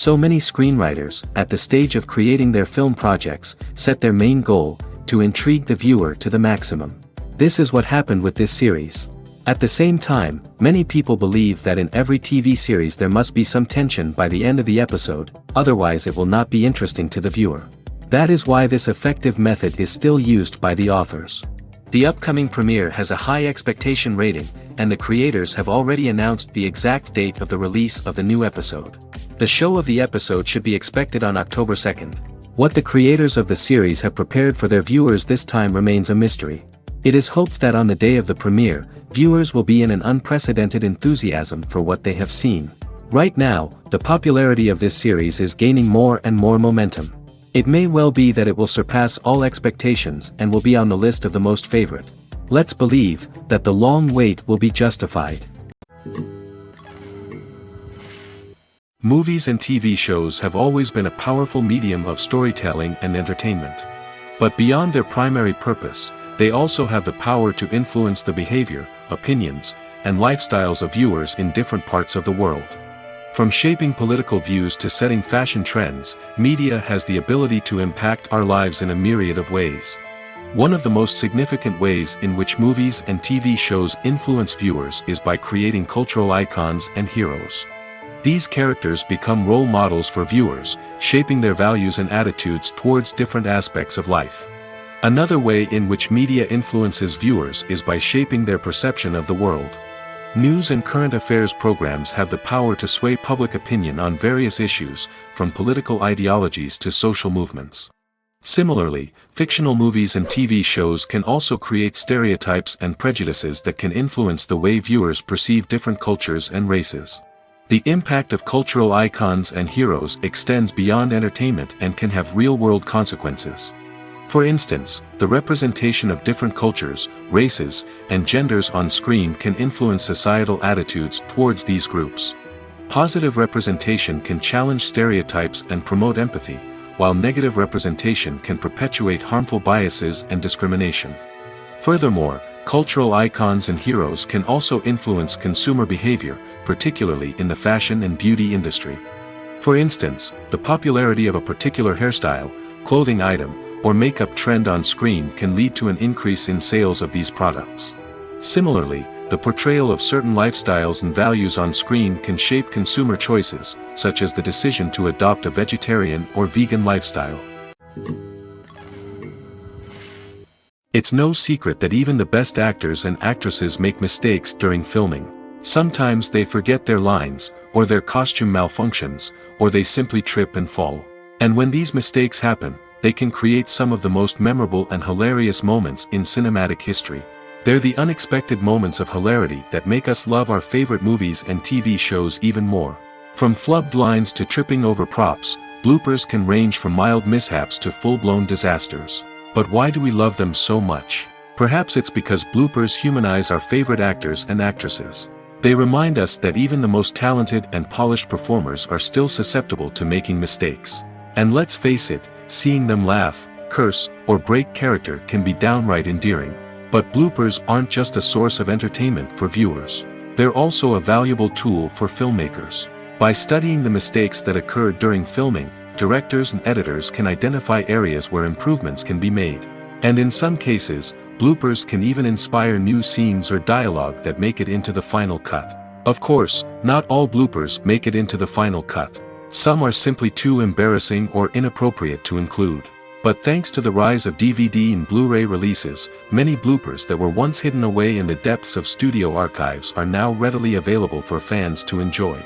So many screenwriters, at the stage of creating their film projects, set their main goal, to intrigue the viewer to the maximum. This is what happened with this series. At the same time, many people believe that in every TV series there must be some tension by the end of the episode, otherwise it will not be interesting to the viewer. That is why this effective method is still used by the authors. The upcoming premiere has a high expectation rating, and the creators have already announced the exact date of the release of the new episode. The show of the episode should be expected on October 2nd. What the creators of the series have prepared for their viewers this time remains a mystery. It is hoped that on the day of the premiere, viewers will be in an unprecedented enthusiasm for what they have seen. Right now, the popularity of this series is gaining more and more momentum. It may well be that it will surpass all expectations and will be on the list of the most favorite. Let's believe that the long wait will be justified. Movies and TV shows have always been a powerful medium of storytelling and entertainment. But beyond their primary purpose, they also have the power to influence the behavior, opinions, and lifestyles of viewers in different parts of the world. From shaping political views to setting fashion trends, media has the ability to impact our lives in a myriad of ways. One of the most significant ways in which movies and TV shows influence viewers is by creating cultural icons and heroes. These characters become role models for viewers, shaping their values and attitudes towards different aspects of life. Another way in which media influences viewers is by shaping their perception of the world. News and current affairs programs have the power to sway public opinion on various issues, from political ideologies to social movements. Similarly, fictional movies and TV shows can also create stereotypes and prejudices that can influence the way viewers perceive different cultures and races. The impact of cultural icons and heroes extends beyond entertainment and can have real-world consequences. For instance, the representation of different cultures, races, and genders on screen can influence societal attitudes towards these groups. Positive representation can challenge stereotypes and promote empathy, while negative representation can perpetuate harmful biases and discrimination. Furthermore, cultural icons and heroes can also influence consumer behavior, particularly in the fashion and beauty industry. For instance, the popularity of a particular hairstyle, clothing item, or makeup trend on screen can lead to an increase in sales of these products. Similarly, the portrayal of certain lifestyles and values on screen can shape consumer choices, such as the decision to adopt a vegetarian or vegan lifestyle. It's no secret that even the best actors and actresses make mistakes during filming. Sometimes they forget their lines, or their costume malfunctions, or they simply trip and fall. And when these mistakes happen, they can create some of the most memorable and hilarious moments in cinematic history. They're the unexpected moments of hilarity that make us love our favorite movies and TV shows even more. From flubbed lines to tripping over props, bloopers can range from mild mishaps to full-blown disasters. But why do we love them so much? Perhaps it's because bloopers humanize our favorite actors and actresses. They remind us that even the most talented and polished performers are still susceptible to making mistakes. And let's face it, seeing them laugh, curse, or break character can be downright endearing. But bloopers aren't just a source of entertainment for viewers. They're also a valuable tool for filmmakers. By studying the mistakes that occurred during filming, directors and editors can identify areas where improvements can be made. And in some cases, bloopers can even inspire new scenes or dialogue that make it into the final cut. Of course, not all bloopers make it into the final cut. Some are simply too embarrassing or inappropriate to include. But thanks to the rise of DVD and Blu-ray releases, many bloopers that were once hidden away in the depths of studio archives are now readily available for fans to enjoy.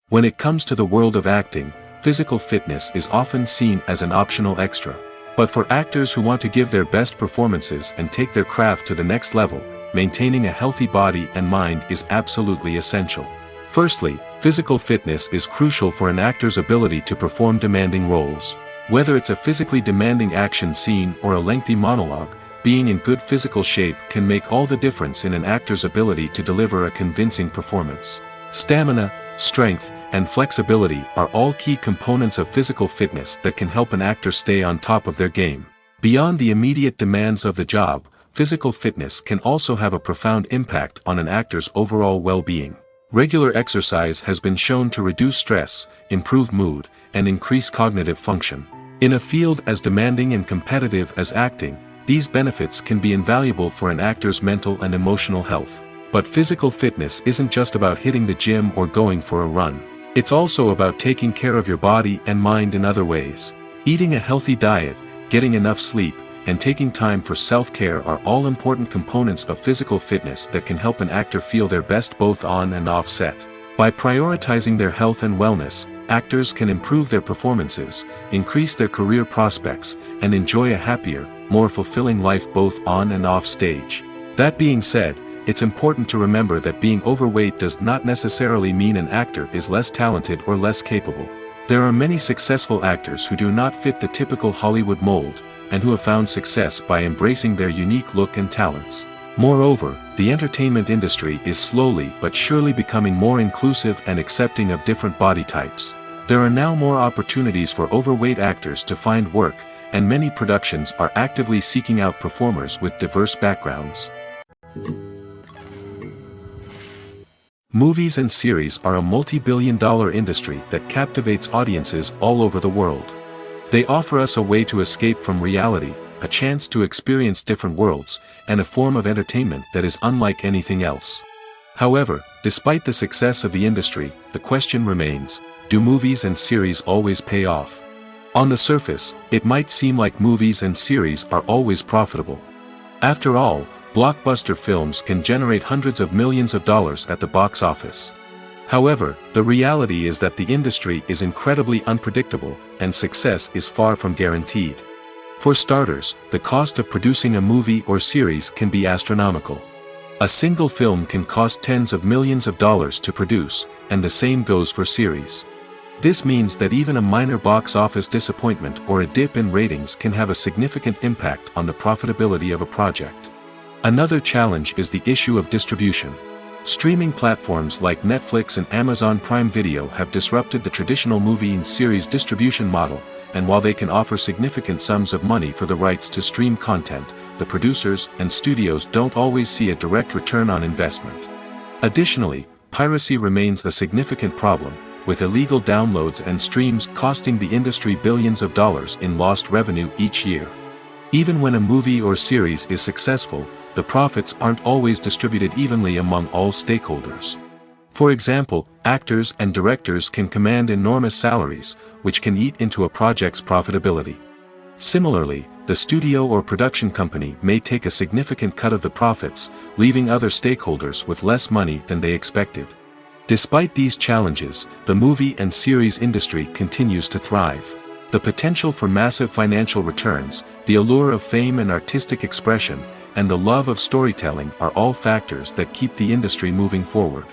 When it comes to the world of acting, physical fitness is often seen as an optional extra. But for actors who want to give their best performances and take their craft to the next level, maintaining a healthy body and mind is absolutely essential. Firstly, physical fitness is crucial for an actor's ability to perform demanding roles. Whether it's a physically demanding action scene or a lengthy monologue, being in good physical shape can make all the difference in an actor's ability to deliver a convincing performance. Stamina, strength, and flexibility are all key components of physical fitness that can help an actor stay on top of their game. Beyond the immediate demands of the job, physical fitness can also have a profound impact on an actor's overall well-being. Regular exercise has been shown to reduce stress, improve mood, and increase cognitive function. In a field as demanding and competitive as acting, these benefits can be invaluable for an actor's mental and emotional health. But physical fitness isn't just about hitting the gym or going for a run. It's also about taking care of your body and mind in other ways. Eating a healthy diet, getting enough sleep, and taking time for self-care are all important components of physical fitness that can help an actor feel their best both on and off set. By prioritizing their health and wellness, actors can improve their performances, increase their career prospects, and enjoy a happier, more fulfilling life both on and off stage. That being said, it's important to remember that being overweight does not necessarily mean an actor is less talented or less capable. There are many successful actors who do not fit the typical Hollywood mold, and who have found success by embracing their unique look and talents. Moreover, the entertainment industry is slowly but surely becoming more inclusive and accepting of different body types. There are now more opportunities for overweight actors to find work, and many productions are actively seeking out performers with diverse backgrounds. Movies and series are a multi-billion-dollar industry that captivates audiences all over the world. They offer us a way to escape from reality, a chance to experience different worlds, and a form of entertainment that is unlike anything else. However, despite the success of the industry, the question remains, do movies and series always pay off? On the surface, it might seem like movies and series are always profitable. After all, blockbuster films can generate hundreds of millions of dollars at the box office. However, the reality is that the industry is incredibly unpredictable, and success is far from guaranteed. For starters, the cost of producing a movie or series can be astronomical. A single film can cost tens of millions of dollars to produce, and the same goes for series. This means that even a minor box office disappointment or a dip in ratings can have a significant impact on the profitability of a project. Another challenge is the issue of distribution. Streaming platforms like Netflix and Amazon Prime Video have disrupted the traditional movie and series distribution model, and while they can offer significant sums of money for the rights to stream content, the producers and studios don't always see a direct return on investment. Additionally, piracy remains a significant problem, with illegal downloads and streams costing the industry billions of dollars in lost revenue each year. Even when a movie or series is successful, the profits aren't always distributed evenly among all stakeholders. For example, actors and directors can command enormous salaries, which can eat into a project's profitability. Similarly, the studio or production company may take a significant cut of the profits, leaving other stakeholders with less money than they expected. Despite these challenges, the movie and series industry continues to thrive. The potential for massive financial returns, the allure of fame and artistic expression, and the love of storytelling are all factors that keep the industry moving forward.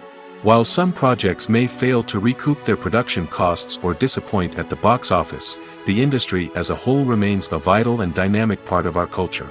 While some projects may fail to recoup their production costs or disappoint at the box office, the industry as a whole remains a vital and dynamic part of our culture.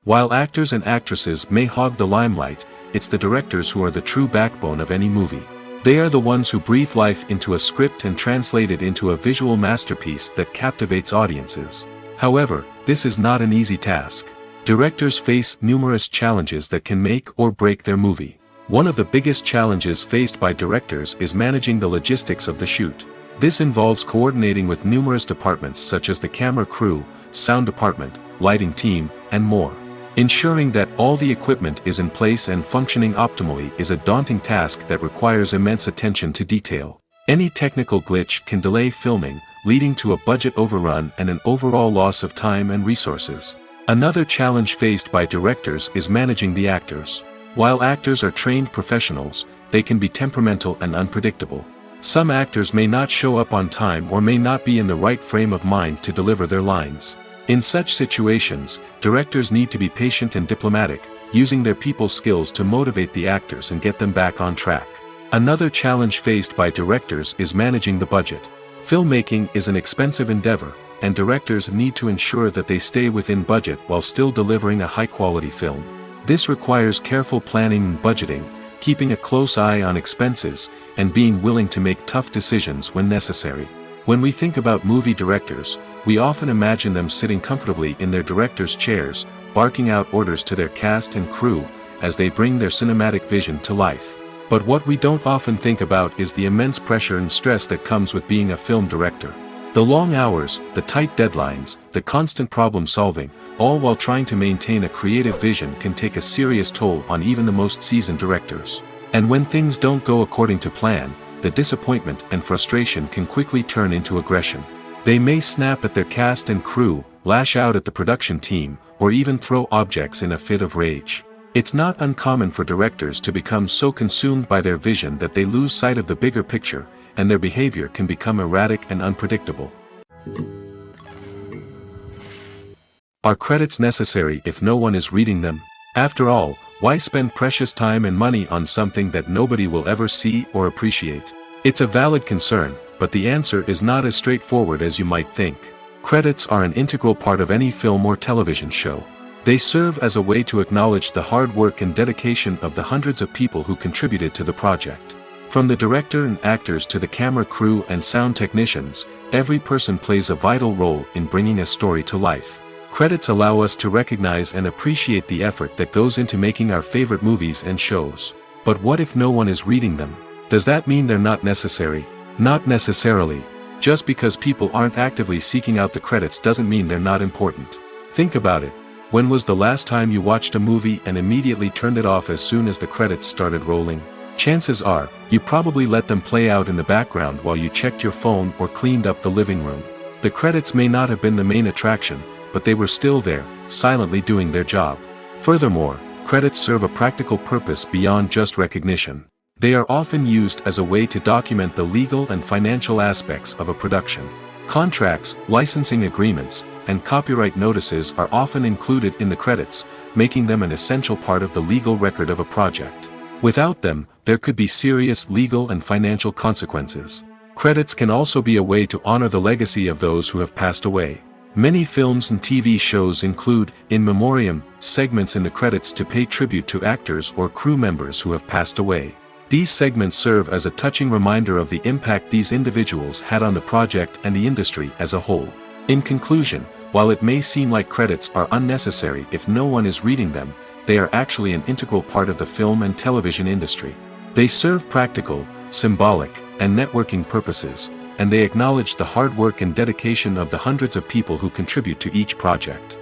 While actors and actresses may hog the limelight, it's the directors who are the true backbone of any movie. They are the ones who breathe life into a script and translate it into a visual masterpiece that captivates audiences. However, this is not an easy task. Directors face numerous challenges that can make or break their movie. One of the biggest challenges faced by directors is managing the logistics of the shoot. This involves coordinating with numerous departments such as the camera crew, sound department, lighting team, and more. Ensuring that all the equipment is in place and functioning optimally is a daunting task that requires immense attention to detail. Any technical glitch can delay filming, leading to a budget overrun and an overall loss of time and resources. Another challenge faced by directors is managing the actors. While actors are trained professionals, they can be temperamental and unpredictable. Some actors may not show up on time or may not be in the right frame of mind to deliver their lines. In such situations, directors need to be patient and diplomatic, using their people skills to motivate the actors and get them back on track. Another challenge faced by directors is managing the budget. Filmmaking is an expensive endeavor, and directors need to ensure that they stay within budget while still delivering a high-quality film. This requires careful planning and budgeting, keeping a close eye on expenses, and being willing to make tough decisions when necessary. When we think about movie directors, we often imagine them sitting comfortably in their director's chairs, barking out orders to their cast and crew, as they bring their cinematic vision to life. But what we don't often think about is the immense pressure and stress that comes with being a film director. The long hours, the tight deadlines, the constant problem solving, all while trying to maintain a creative vision can take a serious toll on even the most seasoned directors. And when things don't go according to plan, the disappointment and frustration can quickly turn into aggression. They may snap at their cast and crew, lash out at the production team, or even throw objects in a fit of rage. It's not uncommon for directors to become so consumed by their vision that they lose sight of the bigger picture, and their behavior can become erratic and unpredictable. Are credits necessary if no one is reading them? After all, why spend precious time and money on something that nobody will ever see or appreciate? It's a valid concern, but the answer is not as straightforward as you might think. Credits are an integral part of any film or television show. They serve as a way to acknowledge the hard work and dedication of the hundreds of people who contributed to the project. From the director and actors to the camera crew and sound technicians, every person plays a vital role in bringing a story to life. Credits allow us to recognize and appreciate the effort that goes into making our favorite movies and shows. But what if no one is reading them? Does that mean they're not necessary? Not necessarily. Just because people aren't actively seeking out the credits doesn't mean they're not important. Think about it. When was the last time you watched a movie and immediately turned it off as soon as the credits started rolling? Chances are, you probably let them play out in the background while you checked your phone or cleaned up the living room. The credits may not have been the main attraction, but they were still there, silently doing their job. Furthermore, credits serve a practical purpose beyond just recognition. They are often used as a way to document the legal and financial aspects of a production. Contracts, licensing agreements, and copyright notices are often included in the credits, making them an essential part of the legal record of a project. Without them, there could be serious legal and financial consequences. Credits can also be a way to honor the legacy of those who have passed away. Many films and TV shows include, in memoriam, segments in the credits to pay tribute to actors or crew members who have passed away. These segments serve as a touching reminder of the impact these individuals had on the project and the industry as a whole. In conclusion, while it may seem like credits are unnecessary if no one is reading them, they are actually an integral part of the film and television industry. They serve practical, symbolic, and networking purposes, and they acknowledge the hard work and dedication of the hundreds of people who contribute to each project.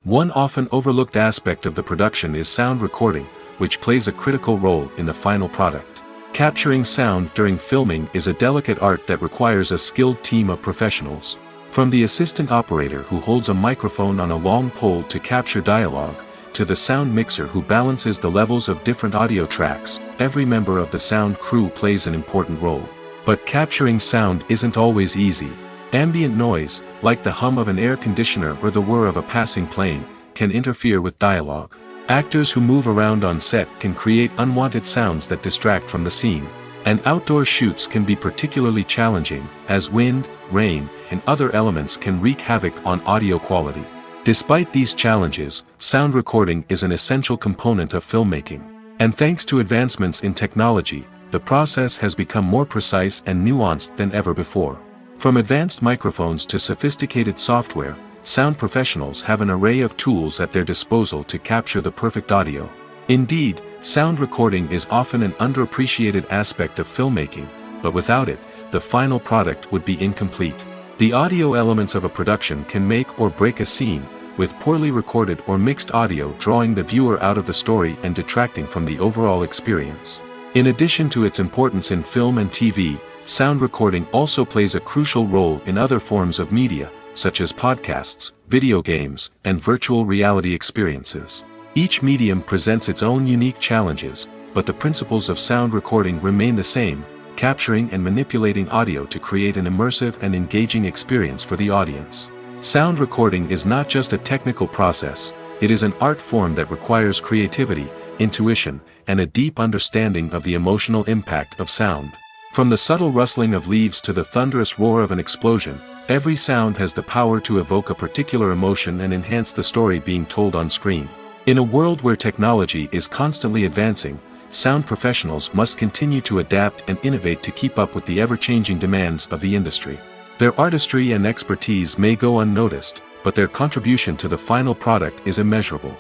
One often overlooked aspect of the production is sound recording, which plays a critical role in the final product. Capturing sound during filming is a delicate art that requires a skilled team of professionals. From the assistant operator who holds a microphone on a long pole to capture dialogue, to the sound mixer who balances the levels of different audio tracks, every member of the sound crew plays an important role. But capturing sound isn't always easy. Ambient noise, like the hum of an air conditioner or the whir of a passing plane, can interfere with dialogue. Actors who move around on set can create unwanted sounds that distract from the scene. And outdoor shoots can be particularly challenging, as wind, rain, and other elements can wreak havoc on audio quality. Despite these challenges, sound recording is an essential component of filmmaking. And thanks to advancements in technology, the process has become more precise and nuanced than ever before. From advanced microphones to sophisticated software, sound professionals have an array of tools at their disposal to capture the perfect audio. Indeed, sound recording is often an underappreciated aspect of filmmaking, but without it, the final product would be incomplete. The audio elements of a production can make or break a scene, with poorly recorded or mixed audio drawing the viewer out of the story and detracting from the overall experience. In addition to its importance in film and TV, sound recording also plays a crucial role in other forms of media, such as podcasts, video games, and virtual reality experiences. Each medium presents its own unique challenges, but the principles of sound recording remain the same, capturing and manipulating audio to create an immersive and engaging experience for the audience. Sound recording is not just a technical process, it is an art form that requires creativity, intuition, and a deep understanding of the emotional impact of sound. From the subtle rustling of leaves to the thunderous roar of an explosion, every sound has the power to evoke a particular emotion and enhance the story being told on screen. In a world where technology is constantly advancing, sound professionals must continue to adapt and innovate to keep up with the ever-changing demands of the industry. Their artistry and expertise may go unnoticed, but their contribution to the final product is immeasurable.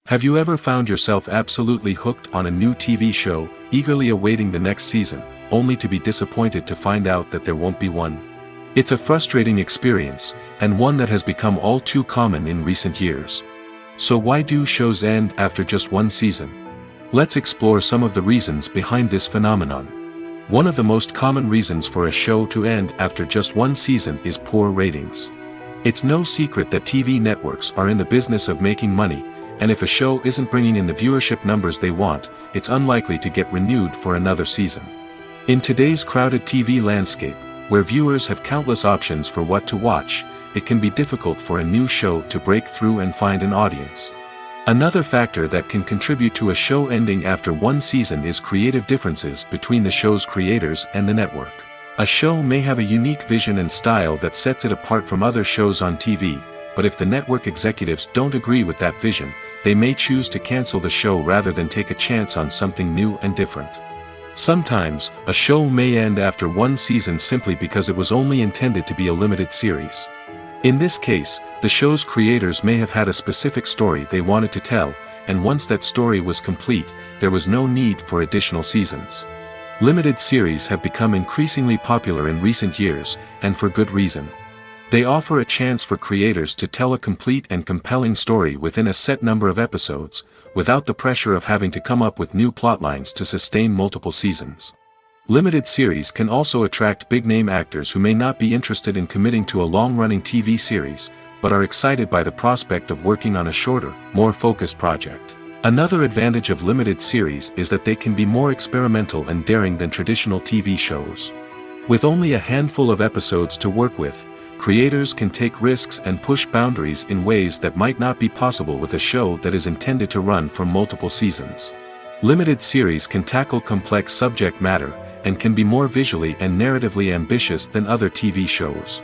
Have you ever found yourself absolutely hooked on a new TV show, eagerly awaiting the next season, only to be disappointed to find out that there won't be one? It's a frustrating experience, and one that has become all too common in recent years. So why do shows end after just one season? Let's explore some of the reasons behind this phenomenon. One of the most common reasons for a show to end after just one season is poor ratings. It's no secret that TV networks are in the business of making money, and if a show isn't bringing in the viewership numbers they want, it's unlikely to get renewed for another season. In today's crowded TV landscape, where viewers have countless options for what to watch, it can be difficult for a new show to break through and find an audience. Another factor that can contribute to a show ending after one season is creative differences between the show's creators and the network. A show may have a unique vision and style that sets it apart from other shows on TV, but if the network executives don't agree with that vision, they may choose to cancel the show rather than take a chance on something new and different. Sometimes, a show may end after one season simply because it was only intended to be a limited series. In this case, the show's creators may have had a specific story they wanted to tell, and once that story was complete, there was no need for additional seasons. Limited series have become increasingly popular in recent years, and for good reason. They offer a chance for creators to tell a complete and compelling story within a set number of episodes, without the pressure of having to come up with new plotlines to sustain multiple seasons. Limited series can also attract big-name actors who may not be interested in committing to a long-running TV series, but are excited by the prospect of working on a shorter, more focused project. Another advantage of limited series is that they can be more experimental and daring than traditional TV shows. With only a handful of episodes to work with, creators can take risks and push boundaries in ways that might not be possible with a show that is intended to run for multiple seasons. Limited series can tackle complex subject matter, and can be more visually and narratively ambitious than other TV shows.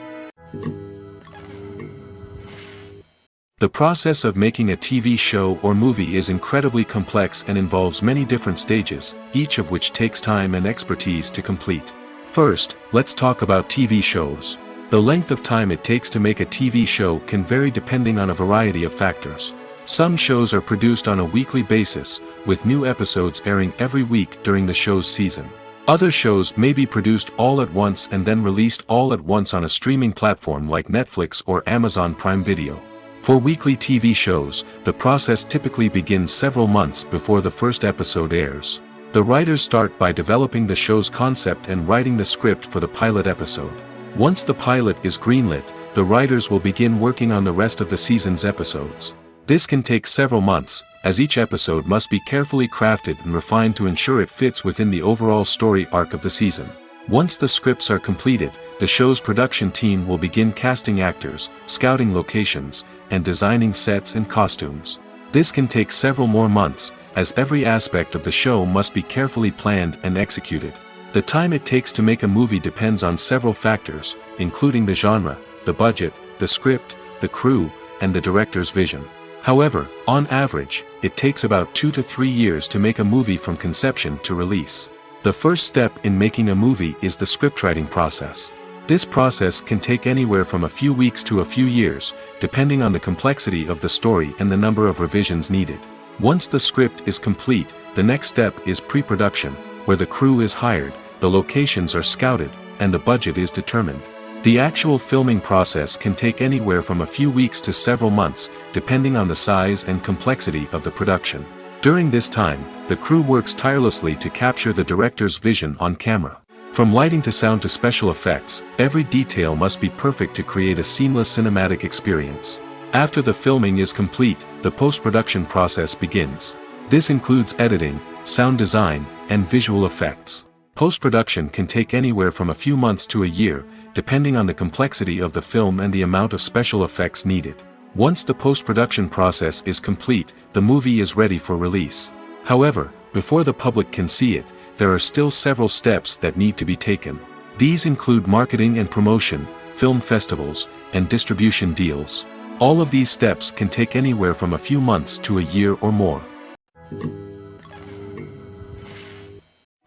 The process of making a TV show or movie is incredibly complex and involves many different stages, each of which takes time and expertise to complete. First, let's talk about TV shows. The length of time it takes to make a TV show can vary depending on a variety of factors. Some shows are produced on a weekly basis, with new episodes airing every week during the show's season. Other shows may be produced all at once and then released all at once on a streaming platform like Netflix or Amazon Prime Video. For weekly TV shows, the process typically begins several months before the first episode airs. The writers start by developing the show's concept and writing the script for the pilot episode. Once the pilot is greenlit, the writers will begin working on the rest of the season's episodes. This can take several months, as each episode must be carefully crafted and refined to ensure it fits within the overall story arc of the season. Once the scripts are completed, the show's production team will begin casting actors, scouting locations, and designing sets and costumes. This can take several more months, as every aspect of the show must be carefully planned and executed. The time it takes to make a movie depends on several factors, including the genre, the budget, the script, the crew, and the director's vision. However, on average, it takes about 2 to 3 years to make a movie from conception to release. The first step in making a movie is the scriptwriting process. This process can take anywhere from a few weeks to a few years, depending on the complexity of the story and the number of revisions needed. Once the script is complete, the next step is pre-production, where the crew is hired, the locations are scouted, and the budget is determined. The actual filming process can take anywhere from a few weeks to several months, depending on the size and complexity of the production. During this time, the crew works tirelessly to capture the director's vision on camera. From lighting to sound to special effects, every detail must be perfect to create a seamless cinematic experience. After the filming is complete, the post-production process begins. This includes editing, sound design, and visual effects. Post-production can take anywhere from a few months to a year, depending on the complexity of the film and the amount of special effects needed. Once the post-production process is complete, the movie is ready for release. However, before the public can see it, there are still several steps that need to be taken. These include marketing and promotion, film festivals, and distribution deals. All of these steps can take anywhere from a few months to a year or more.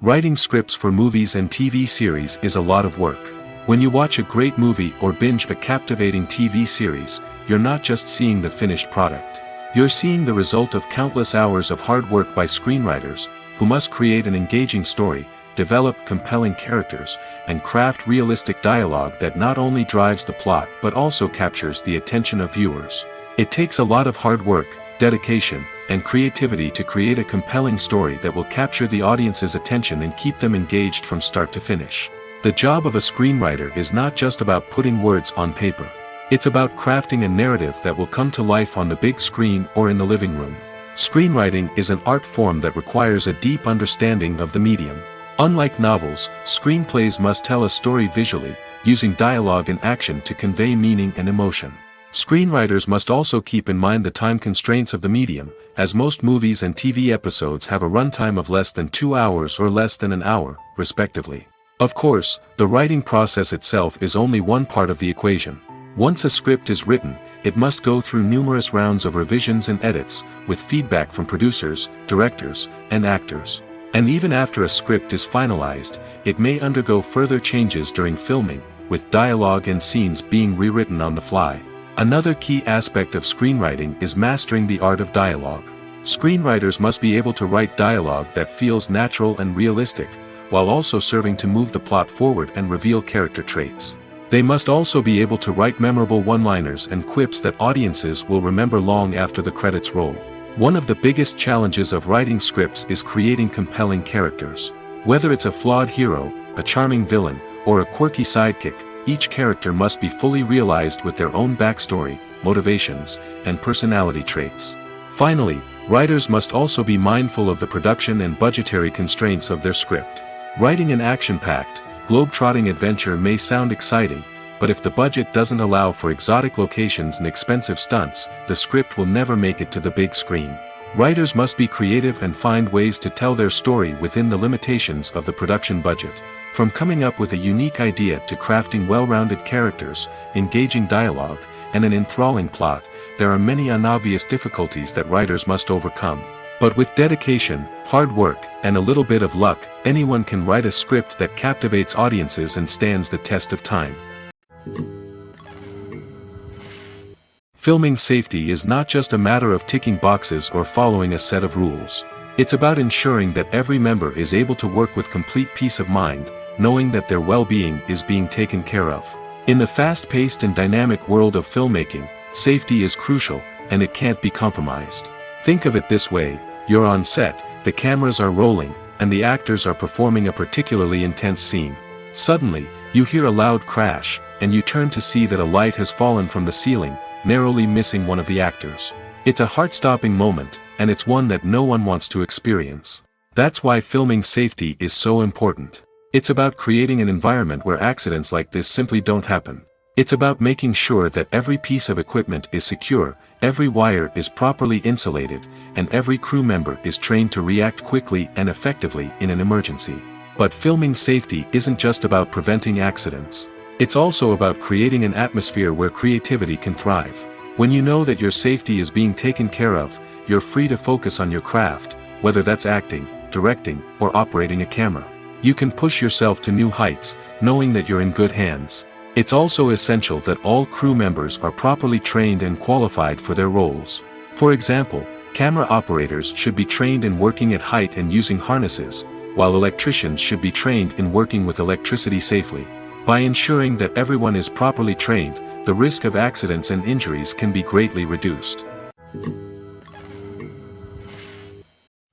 Writing scripts for movies and TV series is a lot of work. When you watch a great movie or binge a captivating TV series, you're not just seeing the finished product. You're seeing the result of countless hours of hard work by screenwriters, who must create an engaging story, develop compelling characters, and craft realistic dialogue that not only drives the plot but also captures the attention of viewers. It takes a lot of hard work, dedication, and creativity to create a compelling story that will capture the audience's attention and keep them engaged from start to finish. The job of a screenwriter is not just about putting words on paper. It's about crafting a narrative that will come to life on the big screen or in the living room. Screenwriting is an art form that requires a deep understanding of the medium. Unlike novels, screenplays must tell a story visually, using dialogue and action to convey meaning and emotion. Screenwriters must also keep in mind the time constraints of the medium, as most movies and TV episodes have a runtime of less than 2 hours or less than an hour, respectively. Of course, the writing process itself is only one part of the equation. Once a script is written, it must go through numerous rounds of revisions and edits, with feedback from producers, directors, and actors. And even after a script is finalized, it may undergo further changes during filming, with dialogue and scenes being rewritten on the fly. Another key aspect of screenwriting is mastering the art of dialogue. Screenwriters must be able to write dialogue that feels natural and realistic, while also serving to move the plot forward and reveal character traits. They must also be able to write memorable one-liners and quips that audiences will remember long after the credits roll. One of the biggest challenges of writing scripts is creating compelling characters. Whether it's a flawed hero, a charming villain, or a quirky sidekick, each character must be fully realized with their own backstory, motivations, and personality traits. Finally, writers must also be mindful of the production and budgetary constraints of their script. Writing an action-packed, globe-trotting adventure may sound exciting, but if the budget doesn't allow for exotic locations and expensive stunts, the script will never make it to the big screen. Writers must be creative and find ways to tell their story within the limitations of the production budget. From coming up with a unique idea to crafting well-rounded characters, engaging dialogue, and an enthralling plot, there are many unobvious difficulties that writers must overcome. But with dedication, hard work, and a little bit of luck, anyone can write a script that captivates audiences and stands the test of time. Filming safety is not just a matter of ticking boxes or following a set of rules. It's about ensuring that every member is able to work with complete peace of mind, knowing that their well-being is being taken care of. In the fast-paced and dynamic world of filmmaking, safety is crucial, and it can't be compromised. Think of it this way: you're on set, the cameras are rolling, and the actors are performing a particularly intense scene. Suddenly, you hear a loud crash, and you turn to see that a light has fallen from the ceiling, narrowly missing one of the actors. It's a heart-stopping moment, and it's one that no one wants to experience. That's why filming safety is so important. It's about creating an environment where accidents like this simply don't happen. It's about making sure that every piece of equipment is secure, every wire is properly insulated, and every crew member is trained to react quickly and effectively in an emergency. But filming safety isn't just about preventing accidents. It's also about creating an atmosphere where creativity can thrive. When you know that your safety is being taken care of, you're free to focus on your craft, whether that's acting, directing, or operating a camera. You can push yourself to new heights, knowing that you're in good hands. It's also essential that all crew members are properly trained and qualified for their roles. For example, camera operators should be trained in working at height and using harnesses, while electricians should be trained in working with electricity safely. By ensuring that everyone is properly trained, the risk of accidents and injuries can be greatly reduced.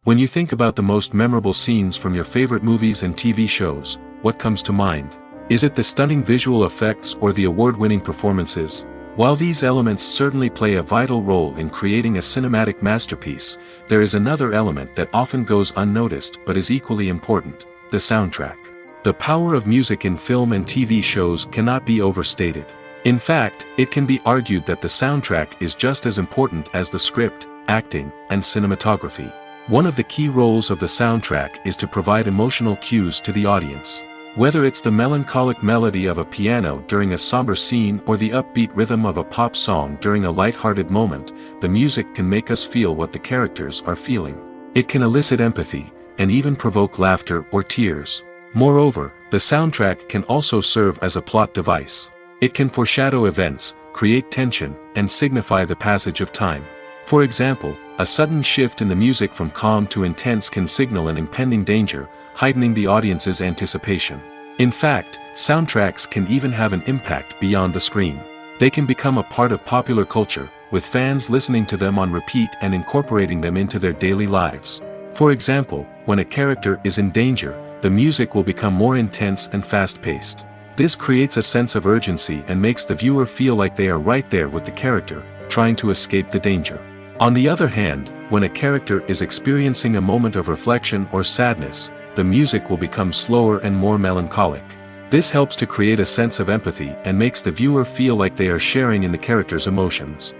When you think about the most memorable scenes from your favorite movies and TV shows, what comes to mind? Is it the stunning visual effects or the award-winning performances? While these elements certainly play a vital role in creating a cinematic masterpiece, there is another element that often goes unnoticed but is equally important: the soundtrack. The power of music in film and TV shows cannot be overstated. In fact, it can be argued that the soundtrack is just as important as the script, acting, and cinematography. One of the key roles of the soundtrack is to provide emotional cues to the audience. Whether it's the melancholic melody of a piano during a somber scene or the upbeat rhythm of a pop song during a light-hearted moment, the music can make us feel what the characters are feeling. It can elicit empathy, and even provoke laughter or tears. Moreover, the soundtrack can also serve as a plot device. It can foreshadow events, create tension, and signify the passage of time. For example, a sudden shift in the music from calm to intense can signal an impending danger, heightening the audience's anticipation. In fact, soundtracks can even have an impact beyond the screen. They can become a part of popular culture, with fans listening to them on repeat and incorporating them into their daily lives. For example, when a character is in danger, the music will become more intense and fast-paced. This creates a sense of urgency and makes the viewer feel like they are right there with the character, trying to escape the danger. On the other hand, when a character is experiencing a moment of reflection or sadness, the music will become slower and more melancholic. This helps to create a sense of empathy and makes the viewer feel like they are sharing in the character's emotions.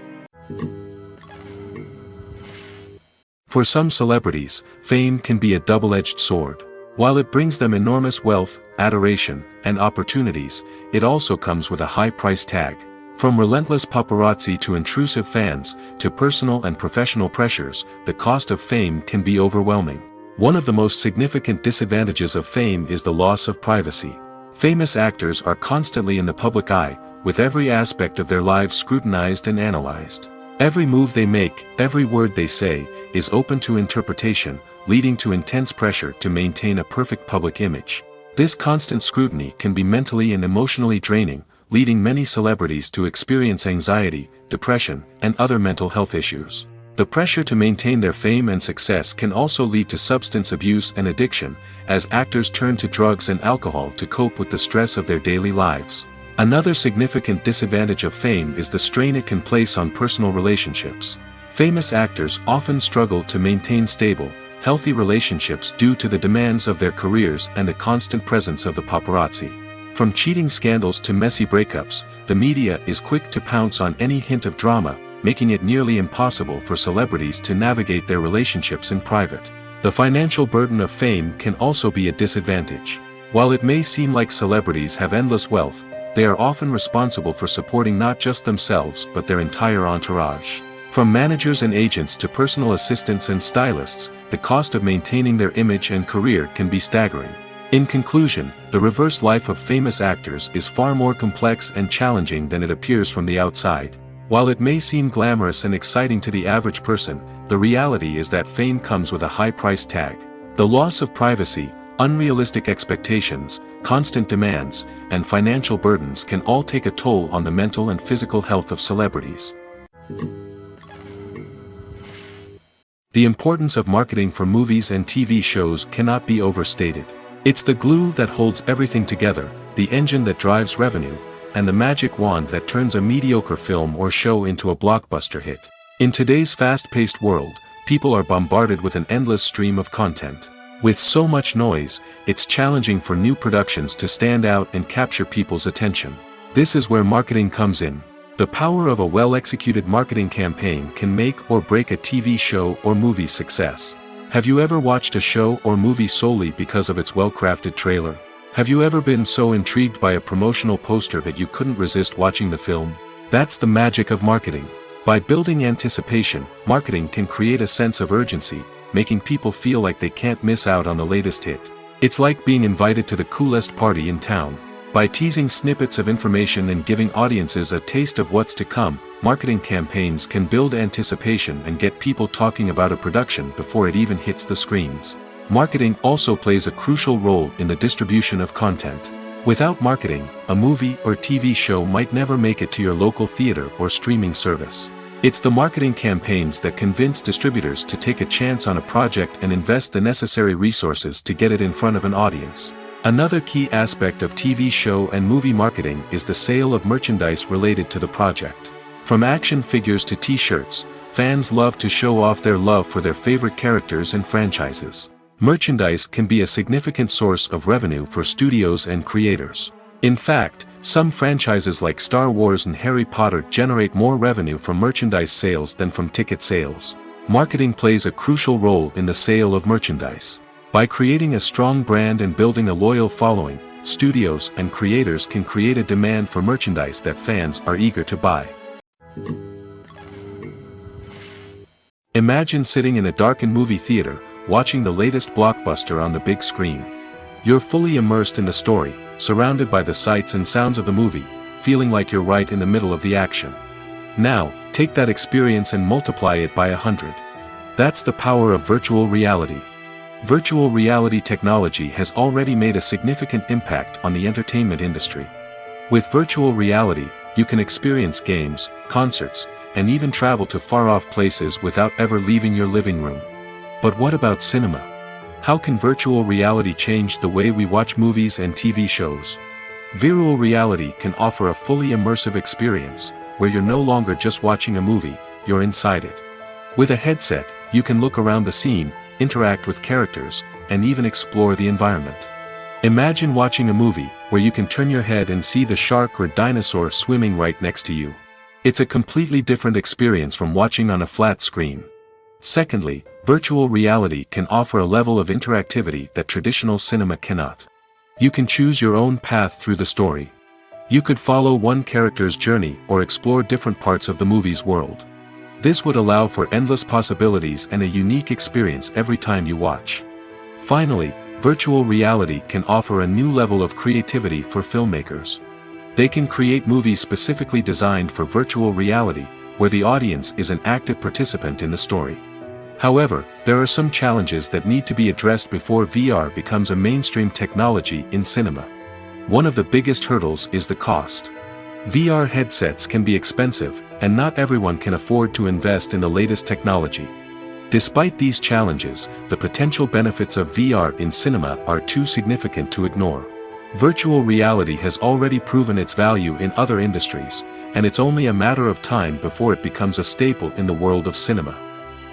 For some celebrities, fame can be a double-edged sword. While it brings them enormous wealth, adoration, and opportunities, it also comes with a high price tag. From relentless paparazzi to intrusive fans, to personal and professional pressures, the cost of fame can be overwhelming. One of the most significant disadvantages of fame is the loss of privacy. Famous actors are constantly in the public eye, with every aspect of their lives scrutinized and analyzed. Every move they make, every word they say, is open to interpretation, leading to intense pressure to maintain a perfect public image. This constant scrutiny can be mentally and emotionally draining, leading many celebrities to experience anxiety, depression, and other mental health issues. The pressure to maintain their fame and success can also lead to substance abuse and addiction, as actors turn to drugs and alcohol to cope with the stress of their daily lives. Another significant disadvantage of fame is the strain it can place on personal relationships. Famous actors often struggle to maintain stable, healthy relationships due to the demands of their careers and the constant presence of the paparazzi. From cheating scandals to messy breakups, the media is quick to pounce on any hint of drama, making it nearly impossible for celebrities to navigate their relationships in private. The financial burden of fame can also be a disadvantage. While it may seem like celebrities have endless wealth, they are often responsible for supporting not just themselves but their entire entourage. From managers and agents to personal assistants and stylists, the cost of maintaining their image and career can be staggering. In conclusion, the reverse life of famous actors is far more complex and challenging than it appears from the outside. While it may seem glamorous and exciting to the average person, the reality is that fame comes with a high price tag. The loss of privacy, unrealistic expectations, constant demands, and financial burdens can all take a toll on the mental and physical health of celebrities. The importance of marketing for movies and TV shows cannot be overstated. It's the glue that holds everything together, the engine that drives revenue, and the magic wand that turns a mediocre film or show into a blockbuster hit. In today's fast-paced world, people are bombarded with an endless stream of content. With so much noise, it's challenging for new productions to stand out and capture people's attention. This is where marketing comes in. The power of a well-executed marketing campaign can make or break a TV show or movie's success. Have you ever watched a show or movie solely because of its well-crafted trailer? Have you ever been so intrigued by a promotional poster that you couldn't resist watching the film? That's the magic of marketing. By building anticipation, marketing can create a sense of urgency, making people feel like they can't miss out on the latest hit. It's like being invited to the coolest party in town. By teasing snippets of information and giving audiences a taste of what's to come, marketing campaigns can build anticipation and get people talking about a production before it even hits the screens. Marketing also plays a crucial role in the distribution of content. Without marketing, a movie or TV show might never make it to your local theater or streaming service. It's the marketing campaigns that convince distributors to take a chance on a project and invest the necessary resources to get it in front of an audience. Another key aspect of TV show and movie marketing is the sale of merchandise related to the project. From action figures to t-shirts, fans love to show off their love for their favorite characters and franchises. Merchandise can be a significant source of revenue for studios and creators. In fact, some franchises like Star Wars and Harry Potter generate more revenue from merchandise sales than from ticket sales. Marketing plays a crucial role in the sale of merchandise. By creating a strong brand and building a loyal following, studios and creators can create a demand for merchandise that fans are eager to buy. Imagine sitting in a darkened movie theater, watching the latest blockbuster on the big screen. You're fully immersed in the story, surrounded by the sights and sounds of the movie, feeling like you're right in the middle of the action. Now, take that experience and multiply it by 100. That's the power of virtual reality. Virtual reality technology has already made a significant impact on the entertainment industry. With virtual reality, you can experience games, concerts, and even travel to far-off places without ever leaving your living room. But what about cinema? How can virtual reality change the way we watch movies and TV shows? Virtual reality can offer a fully immersive experience, where you're no longer just watching a movie, you're inside it. With a headset, you can look around the scene, interact with characters, and even explore the environment. Imagine watching a movie, where you can turn your head and see the shark or dinosaur swimming right next to you. It's a completely different experience from watching on a flat screen. Secondly, virtual reality can offer a level of interactivity that traditional cinema cannot. You can choose your own path through the story. You could follow one character's journey or explore different parts of the movie's world. This would allow for endless possibilities and a unique experience every time you watch. Finally, virtual reality can offer a new level of creativity for filmmakers. They can create movies specifically designed for virtual reality, where the audience is an active participant in the story. However, there are some challenges that need to be addressed before VR becomes a mainstream technology in cinema. One of the biggest hurdles is the cost. VR headsets can be expensive, and not everyone can afford to invest in the latest technology. Despite these challenges, the potential benefits of VR in cinema are too significant to ignore. Virtual reality has already proven its value in other industries, and it's only a matter of time before it becomes a staple in the world of cinema.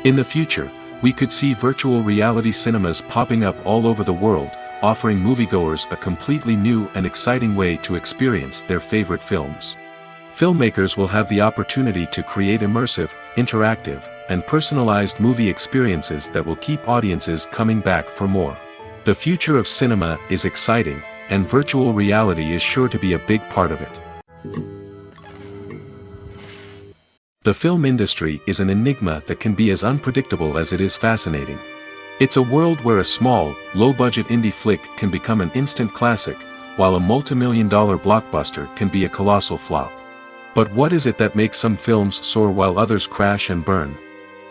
In the future, we could see virtual reality cinemas popping up all over the world, offering moviegoers a completely new and exciting way to experience their favorite films. Filmmakers will have the opportunity to create immersive, interactive, and personalized movie experiences that will keep audiences coming back for more. The future of cinema is exciting, and virtual reality is sure to be a big part of it. The film industry is an enigma that can be as unpredictable as it is fascinating. It's a world where a small, low-budget indie flick can become an instant classic, while a multi-million-dollar blockbuster can be a colossal flop. But what is it that makes some films soar while others crash and burn?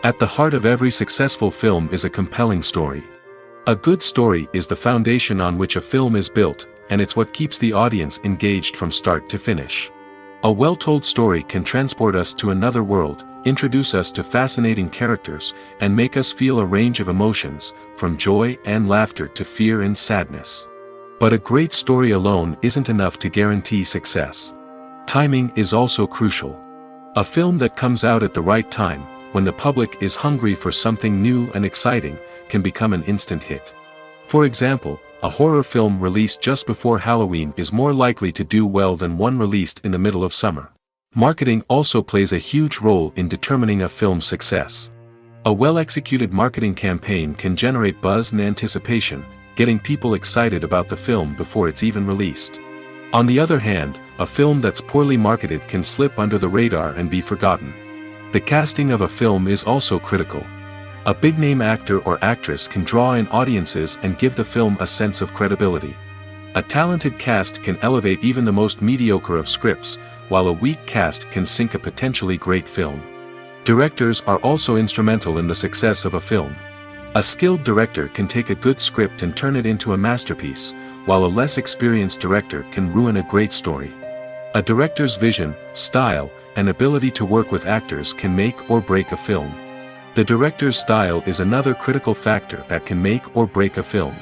At the heart of every successful film is a compelling story. A good story is the foundation on which a film is built, and it's what keeps the audience engaged from start to finish. A well-told story can transport us to another world, introduce us to fascinating characters, and make us feel a range of emotions, from joy and laughter to fear and sadness. But a great story alone isn't enough to guarantee success. Timing is also crucial. A film that comes out at the right time, when the public is hungry for something new and exciting, can become an instant hit. For example, a horror film released just before Halloween is more likely to do well than one released in the middle of summer. Marketing also plays a huge role in determining a film's success. A well-executed marketing campaign can generate buzz and anticipation, getting people excited about the film before it's even released. On the other hand, a film that's poorly marketed can slip under the radar and be forgotten. The casting of a film is also critical. A big-name actor or actress can draw in audiences and give the film a sense of credibility. A talented cast can elevate even the most mediocre of scripts, while a weak cast can sink a potentially great film. Directors are also instrumental in the success of a film. A skilled director can take a good script and turn it into a masterpiece, while a less experienced director can ruin a great story. A director's vision, style, and ability to work with actors can make or break a film. The director's style is another critical factor that can make or break a film.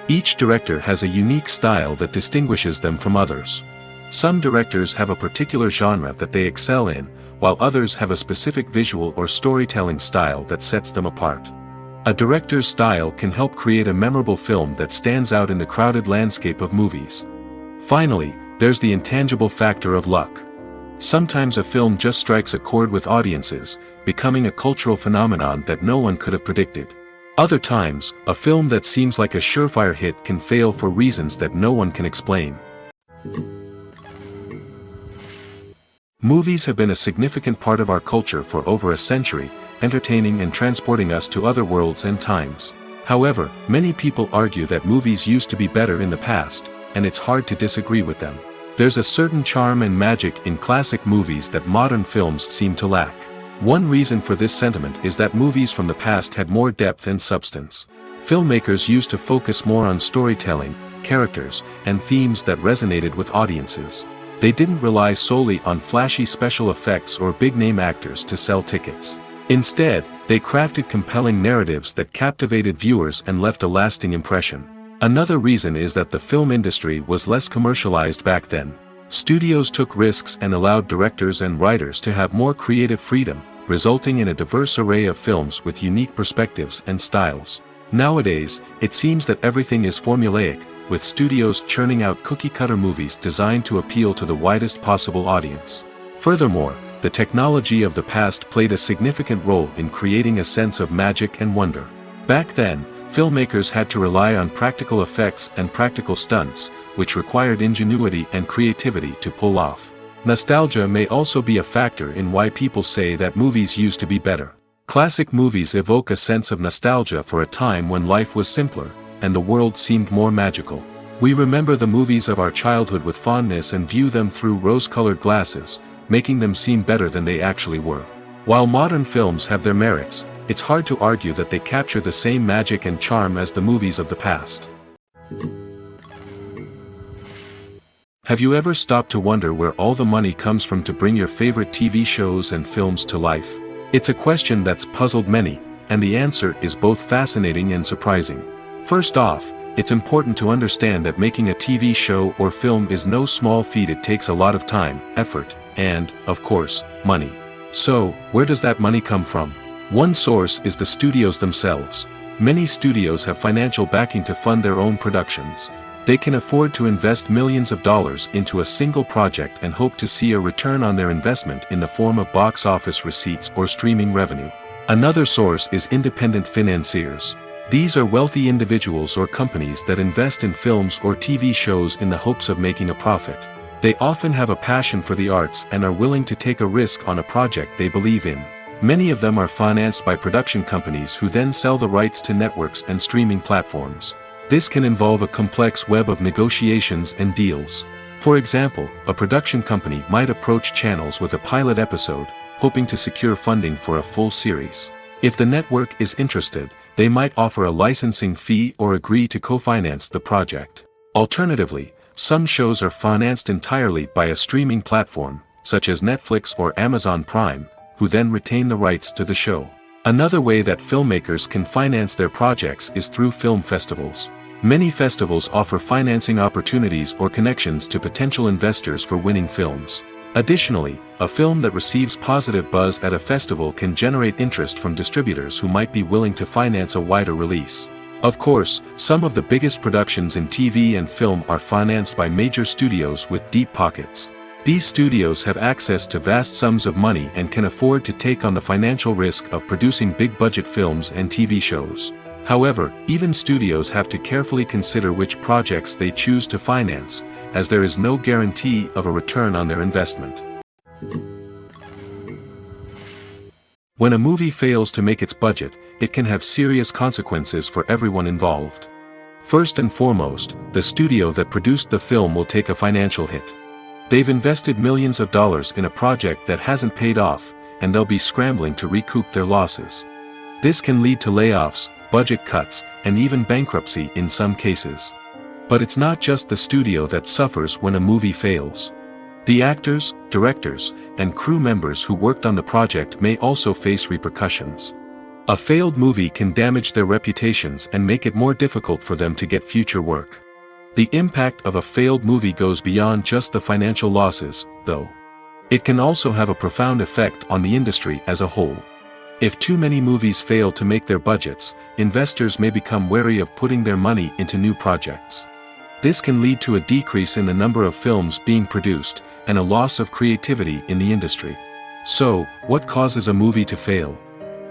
Each director has a unique style that distinguishes them from others. Some directors have a particular genre that they excel in, while others have a specific visual or storytelling style that sets them apart. A director's style can help create a memorable film that stands out in the crowded landscape of movies. Finally, there's the intangible factor of luck. Sometimes a film just strikes a chord with audiences, becoming a cultural phenomenon that no one could have predicted. Other times, a film that seems like a surefire hit can fail for reasons that no one can explain. Movies have been a significant part of our culture for over a century, entertaining and transporting us to other worlds and times. However, many people argue that movies used to be better in the past, and it's hard to disagree with them. There's a certain charm and magic in classic movies that modern films seem to lack. One reason for this sentiment is that movies from the past had more depth and substance. Filmmakers used to focus more on storytelling, characters, and themes that resonated with audiences. They didn't rely solely on flashy special effects or big-name actors to sell tickets. Instead, they crafted compelling narratives that captivated viewers and left a lasting impression. Another reason is that the film industry was less commercialized back then. Studios took risks and allowed directors and writers to have more creative freedom, resulting in a diverse array of films with unique perspectives and styles. Nowadays, it seems that everything is formulaic, with studios churning out cookie-cutter movies designed to appeal to the widest possible audience. Furthermore, the technology of the past played a significant role in creating a sense of magic and wonder. Back then, filmmakers had to rely on practical effects and practical stunts, which required ingenuity and creativity to pull off. Nostalgia may also be a factor in why people say that movies used to be better. Classic movies evoke a sense of nostalgia for a time when life was simpler, and the world seemed more magical. We remember the movies of our childhood with fondness and view them through rose-colored glasses, making them seem better than they actually were. While modern films have their merits, it's hard to argue that they capture the same magic and charm as the movies of the past. Have you ever stopped to wonder where all the money comes from to bring your favorite TV shows and films to life? It's a question that's puzzled many, and the answer is both fascinating and surprising. First off, it's important to understand that making a TV show or film is no small feat. It takes a lot of time, effort, and, of course, money. So, where does that money come from? One source is the studios themselves. Many studios have financial backing to fund their own productions. They can afford to invest millions of dollars into a single project and hope to see a return on their investment in the form of box office receipts or streaming revenue. Another source is independent financiers. These are wealthy individuals or companies that invest in films or TV shows in the hopes of making a profit. They often have a passion for the arts and are willing to take a risk on a project they believe in. Many of them are financed by production companies who then sell the rights to networks and streaming platforms. This can involve a complex web of negotiations and deals. For example, a production company might approach channels with a pilot episode, hoping to secure funding for a full series. If the network is interested, they might offer a licensing fee or agree to co-finance the project. Alternatively, some shows are financed entirely by a streaming platform, such as Netflix or Amazon Prime, who then retain the rights to the show. Another way that filmmakers can finance their projects is through film festivals. Many festivals offer financing opportunities or connections to potential investors for winning films. Additionally, a film that receives positive buzz at a festival can generate interest from distributors who might be willing to finance a wider release. Of course, some of the biggest productions in TV and film are financed by major studios with deep pockets. These studios have access to vast sums of money and can afford to take on the financial risk of producing big-budget films and TV shows. However, even studios have to carefully consider which projects they choose to finance, as there is no guarantee of a return on their investment. When a movie fails to make its budget, it can have serious consequences for everyone involved. First and foremost, the studio that produced the film will take a financial hit. They've invested millions of dollars in a project that hasn't paid off, and they'll be scrambling to recoup their losses. This can lead to layoffs, budget cuts, and even bankruptcy in some cases. But it's not just the studio that suffers when a movie fails. The actors, directors, and crew members who worked on the project may also face repercussions. A failed movie can damage their reputations and make it more difficult for them to get future work. The impact of a failed movie goes beyond just the financial losses, though. It can also have a profound effect on the industry as a whole. If too many movies fail to make their budgets, investors may become wary of putting their money into new projects. This can lead to a decrease in the number of films being produced, and a loss of creativity in the industry. So, what causes a movie to fail?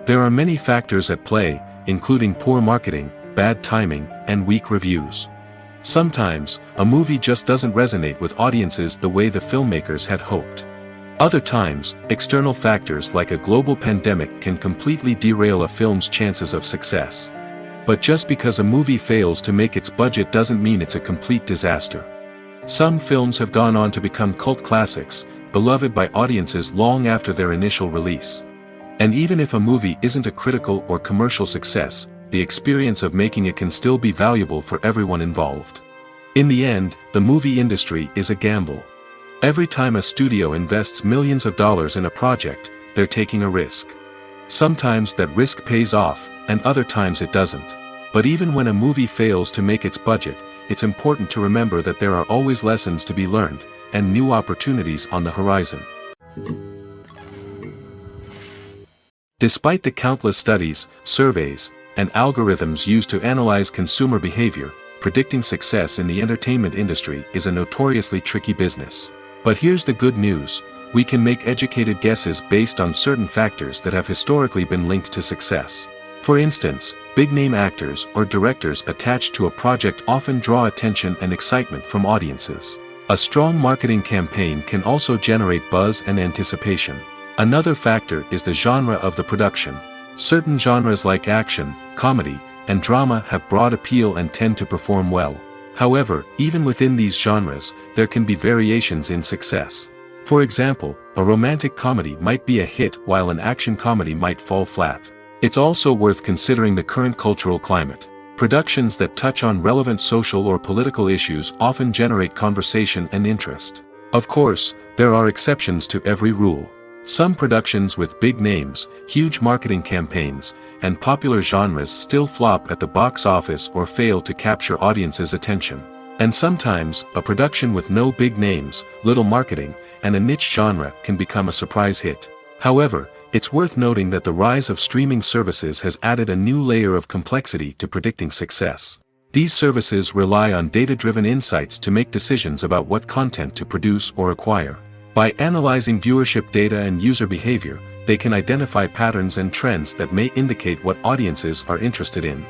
There are many factors at play, including poor marketing, bad timing, and weak reviews. Sometimes, a movie just doesn't resonate with audiences the way the filmmakers had hoped. Other times, external factors like a global pandemic can completely derail a film's chances of success. But just because a movie fails to make its budget doesn't mean it's a complete disaster. Some films have gone on to become cult classics, beloved by audiences long after their initial release. And even if a movie isn't a critical or commercial success, the experience of making it can still be valuable for everyone involved. In the end, the movie industry is a gamble. Every time a studio invests millions of dollars in a project, they're taking a risk. Sometimes that risk pays off, and other times it doesn't. But even when a movie fails to make its budget, it's important to remember that there are always lessons to be learned, and new opportunities on the horizon. Despite the countless studies, surveys, and algorithms used to analyze consumer behavior, predicting success in the entertainment industry is a notoriously tricky business. But here's the good news: we can make educated guesses based on certain factors that have historically been linked to success. For instance, big-name actors or directors attached to a project often draw attention and excitement from audiences. A strong marketing campaign can also generate buzz and anticipation. Another factor is the genre of the production. Certain genres like action, comedy, and drama have broad appeal and tend to perform well. However, even within these genres, there can be variations in success. For example, a romantic comedy might be a hit while an action comedy might fall flat. It's also worth considering the current cultural climate. Productions that touch on relevant social or political issues often generate conversation and interest. Of course, there are exceptions to every rule. Some productions with big names, huge marketing campaigns, and popular genres still flop at the box office or fail to capture audiences' attention. And sometimes, a production with no big names, little marketing, and a niche genre can become a surprise hit. However, it's worth noting that the rise of streaming services has added a new layer of complexity to predicting success. These services rely on data-driven insights to make decisions about what content to produce or acquire. By analyzing viewership data and user behavior, they can identify patterns and trends that may indicate what audiences are interested in.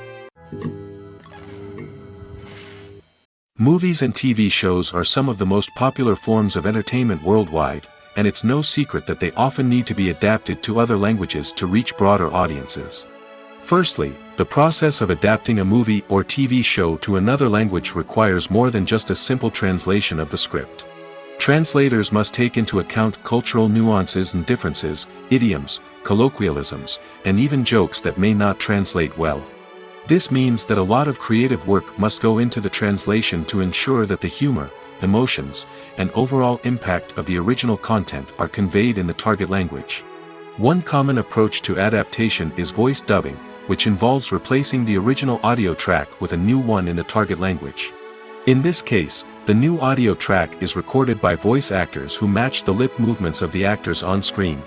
Movies and TV shows are some of the most popular forms of entertainment worldwide, and it's no secret that they often need to be adapted to other languages to reach broader audiences. Firstly, the process of adapting a movie or TV show to another language requires more than just a simple translation of the script. Translators must take into account cultural nuances and differences, idioms, colloquialisms, and even jokes that may not translate well. This means that a lot of creative work must go into the translation to ensure that the humor, emotions, and overall impact of the original content are conveyed in the target language. One common approach to adaptation is voice dubbing, which involves replacing the original audio track with a new one in the target language. In this case, the new audio track is recorded by voice actors who match the lip movements of the actors on screen.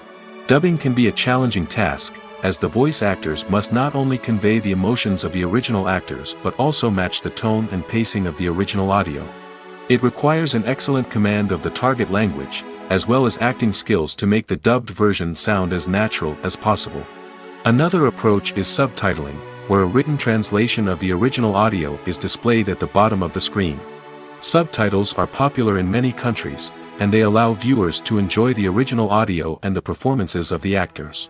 Dubbing can be a challenging task, as the voice actors must not only convey the emotions of the original actors but also match the tone and pacing of the original audio. It requires an excellent command of the target language, as well as acting skills to make the dubbed version sound as natural as possible. Another approach is subtitling, where a written translation of the original audio is displayed at the bottom of the screen. Subtitles are popular in many countries, and they allow viewers to enjoy the original audio and the performances of the actors.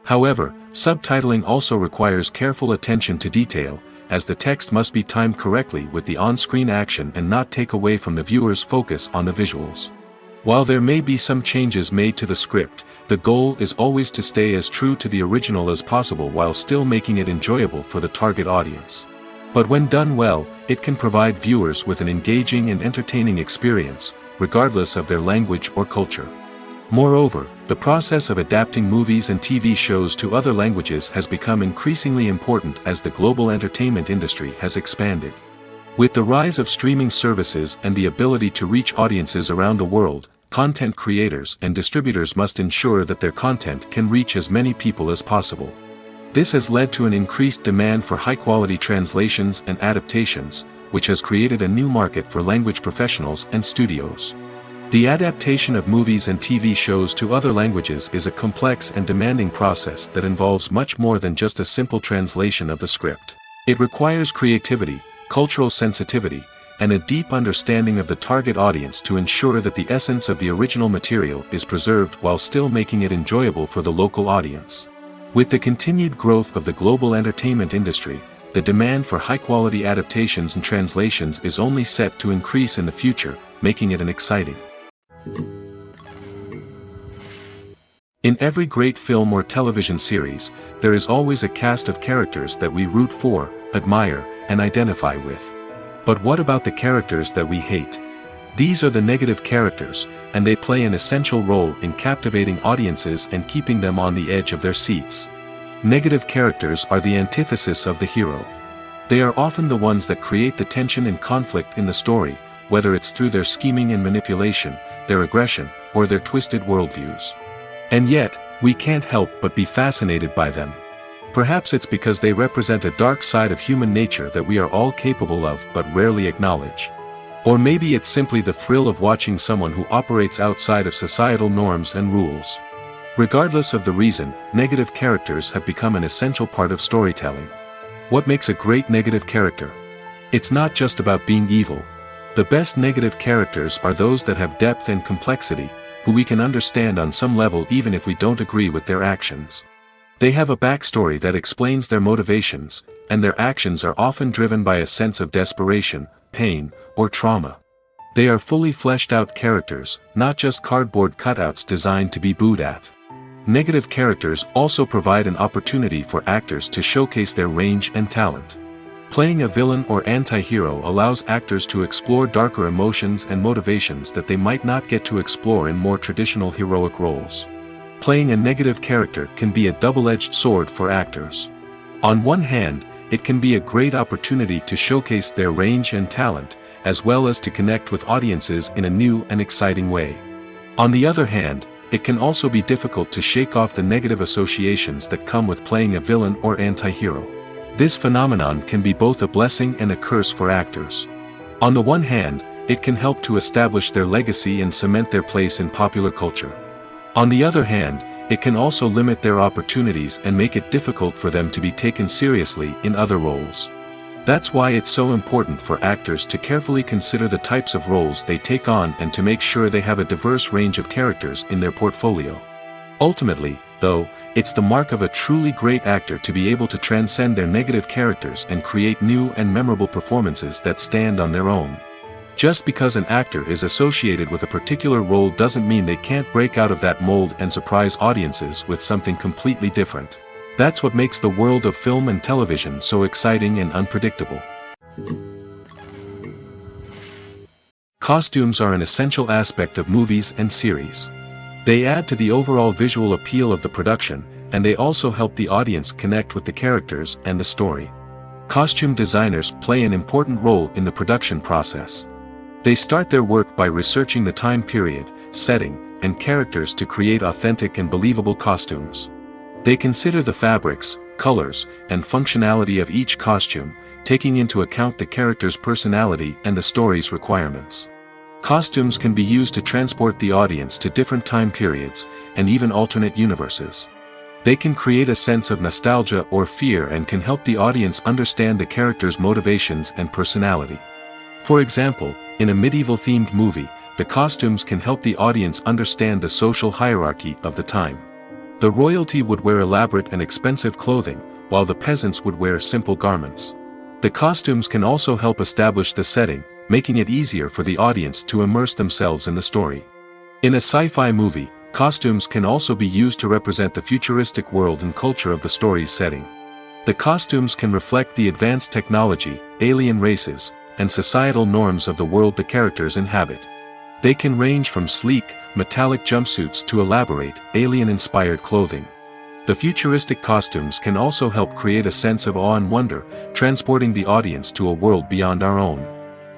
However, subtitling also requires careful attention to detail, as the text must be timed correctly with the on-screen action and not take away from the viewer's focus on the visuals. While there may be some changes made to the script, the goal is always to stay as true to the original as possible while still making it enjoyable for the target audience. But when done well, it can provide viewers with an engaging and entertaining experience, regardless of their language or culture. Moreover, the process of adapting movies and TV shows to other languages has become increasingly important as the global entertainment industry has expanded. With the rise of streaming services and the ability to reach audiences around the world, content creators and distributors must ensure that their content can reach as many people as possible. This has led to an increased demand for high-quality translations and adaptations, which has created a new market for language professionals and studios. The adaptation of movies and TV shows to other languages is a complex and demanding process that involves much more than just a simple translation of the script. It requires creativity, cultural sensitivity, and a deep understanding of the target audience to ensure that the essence of the original material is preserved while still making it enjoyable for the local audience. With the continued growth of the global entertainment industry, the demand for high-quality adaptations and translations is only set to increase in the future, making it an exciting. In every great film or television series, there is always a cast of characters that we root for, admire, and identify with. But what about the characters that we hate? These are the negative characters, and they play an essential role in captivating audiences and keeping them on the edge of their seats. Negative characters are the antithesis of the hero. They are often the ones that create the tension and conflict in the story, whether it's through their scheming and manipulation, their aggression, or their twisted worldviews. And yet, we can't help but be fascinated by them. Perhaps it's because they represent a dark side of human nature that we are all capable of but rarely acknowledge. Or maybe it's simply the thrill of watching someone who operates outside of societal norms and rules. Regardless of the reason, negative characters have become an essential part of storytelling. What makes a great negative character? It's not just about being evil. The best negative characters are those that have depth and complexity, who we can understand on some level even if we don't agree with their actions. They have a backstory that explains their motivations, and their actions are often driven by a sense of desperation, pain, or trauma. They are fully fleshed out characters, not just cardboard cutouts designed to be booed at. Negative characters also provide an opportunity for actors to showcase their range and talent. Playing a villain or anti-hero allows actors to explore darker emotions and motivations that they might not get to explore in more traditional heroic roles. Playing a negative character can be a double-edged sword for actors. On one hand, it can be a great opportunity to showcase their range and talent, as well as to connect with audiences in a new and exciting way. On the other hand, it can also be difficult to shake off the negative associations that come with playing a villain or anti-hero. This phenomenon can be both a blessing and a curse for actors. On the one hand, it can help to establish their legacy and cement their place in popular culture. On the other hand, it can also limit their opportunities and make it difficult for them to be taken seriously in other roles. That's why it's so important for actors to carefully consider the types of roles they take on and to make sure they have a diverse range of characters in their portfolio. Ultimately, though, it's the mark of a truly great actor to be able to transcend their negative characters and create new and memorable performances that stand on their own. Just because an actor is associated with a particular role doesn't mean they can't break out of that mold and surprise audiences with something completely different. That's what makes the world of film and television so exciting and unpredictable. Costumes are an essential aspect of movies and series. They add to the overall visual appeal of the production, and they also help the audience connect with the characters and the story. Costume designers play an important role in the production process. They start their work by researching the time period, setting, and characters to create authentic and believable costumes. They consider the fabrics, colors, and functionality of each costume, taking into account the character's personality and the story's requirements. Costumes can be used to transport the audience to different time periods, and even alternate universes. They can create a sense of nostalgia or fear and can help the audience understand the character's motivations and personality. For example, in a medieval-themed movie, the costumes can help the audience understand the social hierarchy of the time. The royalty would wear elaborate and expensive clothing, while the peasants would wear simple garments. The costumes can also help establish the setting, making it easier for the audience to immerse themselves in the story. In a sci-fi movie, costumes can also be used to represent the futuristic world and culture of the story's setting. The costumes can reflect the advanced technology, alien races, and societal norms of the world the characters inhabit. They can range from sleek, metallic jumpsuits to elaborate, alien-inspired clothing. The futuristic costumes can also help create a sense of awe and wonder, transporting the audience to a world beyond our own.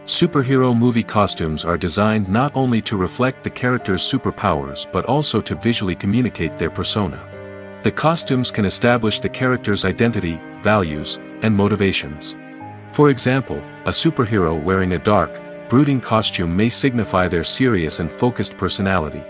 Superhero movie costumes are designed not only to reflect the character's superpowers but also to visually communicate their persona. The costumes can establish the character's identity, values, and motivations. For example, a superhero wearing a dark, brooding costume may signify their serious and focused personality.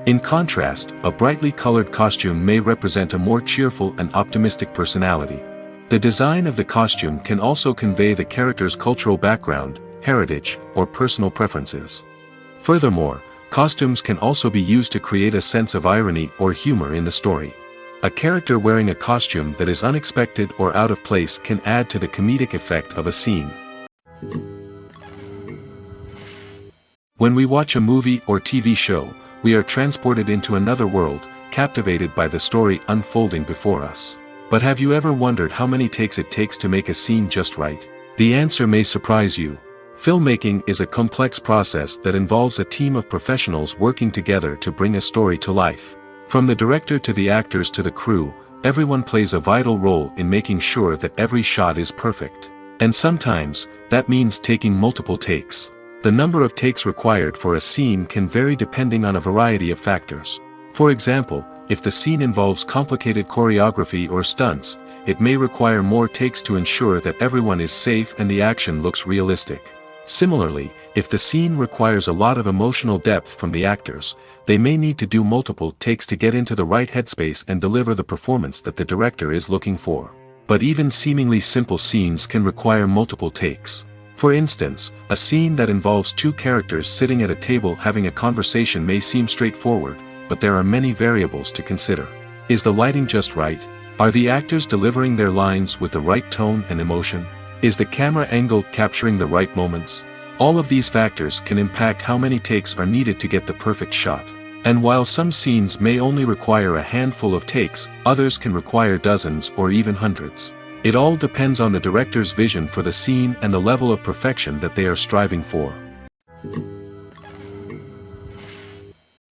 In contrast, a brightly colored costume may represent a more cheerful and optimistic personality. The design of the costume can also convey the character's cultural background, heritage, or personal preferences. Furthermore, costumes can also be used to create a sense of irony or humor in the story. A character wearing a costume that is unexpected or out of place can add to the comedic effect of a scene. When we watch a movie or TV show, we are transported into another world, captivated by the story unfolding before us. But have you ever wondered how many takes it takes to make a scene just right? The answer may surprise you. Filmmaking is a complex process that involves a team of professionals working together to bring a story to life. From the director to the actors to the crew, everyone plays a vital role in making sure that every shot is perfect. And sometimes, that means taking multiple takes. The number of takes required for a scene can vary depending on a variety of factors. For example, if the scene involves complicated choreography or stunts, it may require more takes to ensure that everyone is safe and the action looks realistic. Similarly, if the scene requires a lot of emotional depth from the actors, they may need to do multiple takes to get into the right headspace and deliver the performance that the director is looking for. But even seemingly simple scenes can require multiple takes. For instance, a scene that involves two characters sitting at a table having a conversation may seem straightforward, but there are many variables to consider. Is the lighting just right? Are the actors delivering their lines with the right tone and emotion? Is the camera angle capturing the right moments? All of these factors can impact how many takes are needed to get the perfect shot. And while some scenes may only require a handful of takes, others can require dozens or even hundreds. It all depends on the director's vision for the scene and the level of perfection that they are striving for.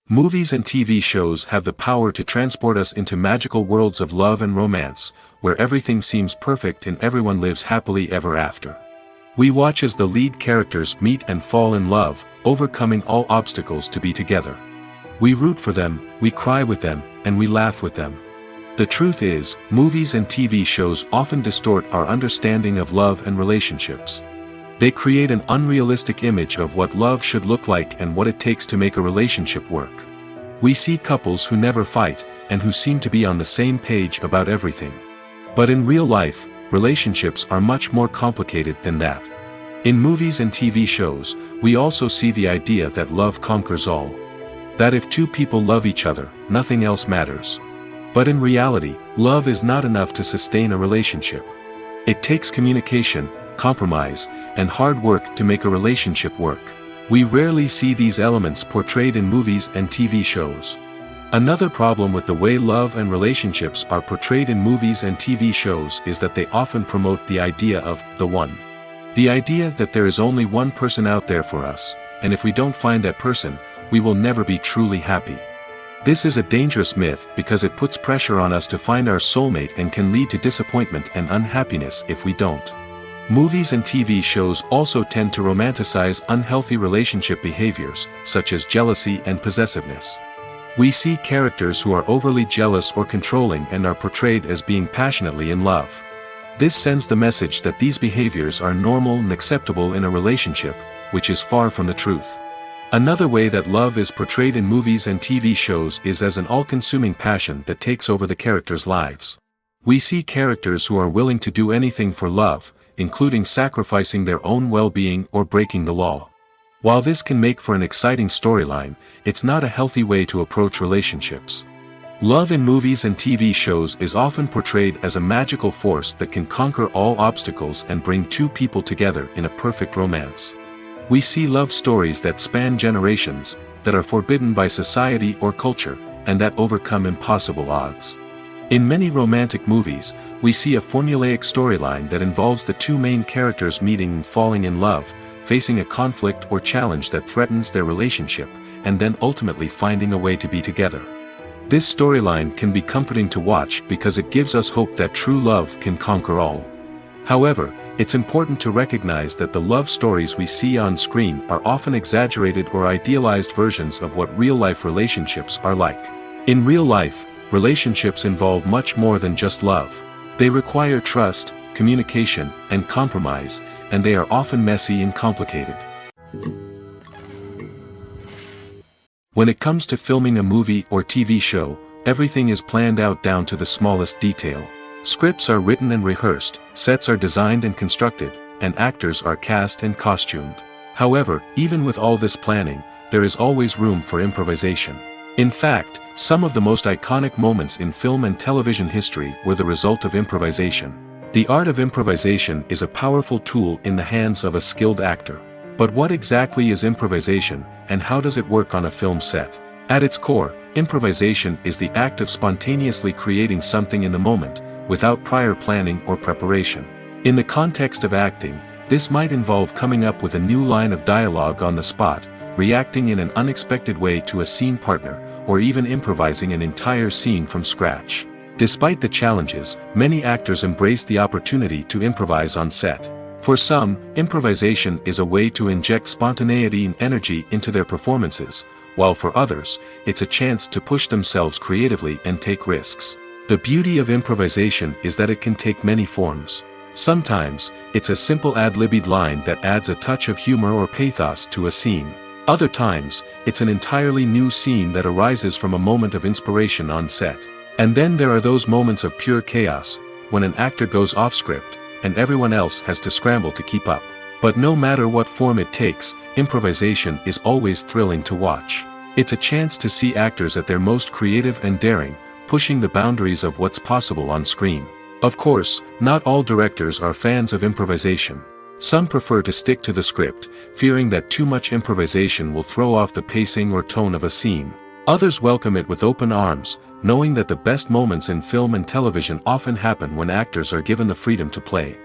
Movies and TV shows have the power to transport us into magical worlds of love and romance, where everything seems perfect and everyone lives happily ever after. We watch as the lead characters meet and fall in love, overcoming all obstacles to be together. We root for them, we cry with them, and we laugh with them. The truth is, movies and TV shows often distort our understanding of love and relationships. They create an unrealistic image of what love should look like and what it takes to make a relationship work. We see couples who never fight, and who seem to be on the same page about everything. But in real life, relationships are much more complicated than that. In movies and TV shows, we also see the idea that love conquers all. That if two people love each other, nothing else matters. But in reality, love is not enough to sustain a relationship. It takes communication, compromise, and hard work to make a relationship work. We rarely see these elements portrayed in movies and TV shows. Another problem with the way love and relationships are portrayed in movies and TV shows is that they often promote the idea of the one. The idea that there is only one person out there for us, and if we don't find that person, we will never be truly happy. This is a dangerous myth because it puts pressure on us to find our soulmate and can lead to disappointment and unhappiness if we don't. Movies and TV shows also tend to romanticize unhealthy relationship behaviors, such as jealousy and possessiveness. We see characters who are overly jealous or controlling and are portrayed as being passionately in love. This sends the message that these behaviors are normal and acceptable in a relationship, which is far from the truth. Another way that love is portrayed in movies and TV shows is as an all-consuming passion that takes over the characters' lives. We see characters who are willing to do anything for love, including sacrificing their own well-being or breaking the law. While this can make for an exciting storyline, it's not a healthy way to approach relationships. Love in movies and TV shows is often portrayed as a magical force that can conquer all obstacles and bring two people together in a perfect romance. We see love stories that span generations, that are forbidden by society or culture, and that overcome impossible odds. In many romantic movies, we see a formulaic storyline that involves the two main characters meeting and falling in love, facing a conflict or challenge that threatens their relationship, and then ultimately finding a way to be together. This storyline can be comforting to watch because it gives us hope that true love can conquer all. However, it's important to recognize that the love stories we see on screen are often exaggerated or idealized versions of what real-life relationships are like. In real life, relationships involve much more than just love. They require trust, communication, and compromise, and they are often messy and complicated. When it comes to filming a movie or TV show, everything is planned out down to the smallest detail. Scripts are written and rehearsed, sets are designed and constructed, and actors are cast and costumed. However, even with all this planning, there is always room for improvisation. In fact, some of the most iconic moments in film and television history were the result of improvisation. The art of improvisation is a powerful tool in the hands of a skilled actor. But what exactly is improvisation, and how does it work on a film set? At its core, improvisation is the act of spontaneously creating something in the moment, without prior planning or preparation. In the context of acting, this might involve coming up with a new line of dialogue on the spot, reacting in an unexpected way to a scene partner, or even improvising an entire scene from scratch. Despite the challenges, many actors embrace the opportunity to improvise on set. For some, improvisation is a way to inject spontaneity and energy into their performances, while for others, it's a chance to push themselves creatively and take risks. The beauty of improvisation is that it can take many forms. Sometimes, it's a simple ad-libbed line that adds a touch of humor or pathos to a scene. Other times, it's an entirely new scene that arises from a moment of inspiration on set. And then there are those moments of pure chaos, when an actor goes off script, and everyone else has to scramble to keep up. But no matter what form it takes, improvisation is always thrilling to watch. It's a chance to see actors at their most creative and daring, pushing the boundaries of what's possible on screen. Of course, not all directors are fans of improvisation. Some prefer to stick to the script, fearing that too much improvisation will throw off the pacing or tone of a scene. Others welcome it with open arms, knowing that the best moments in film and television often happen when actors are given the freedom to play.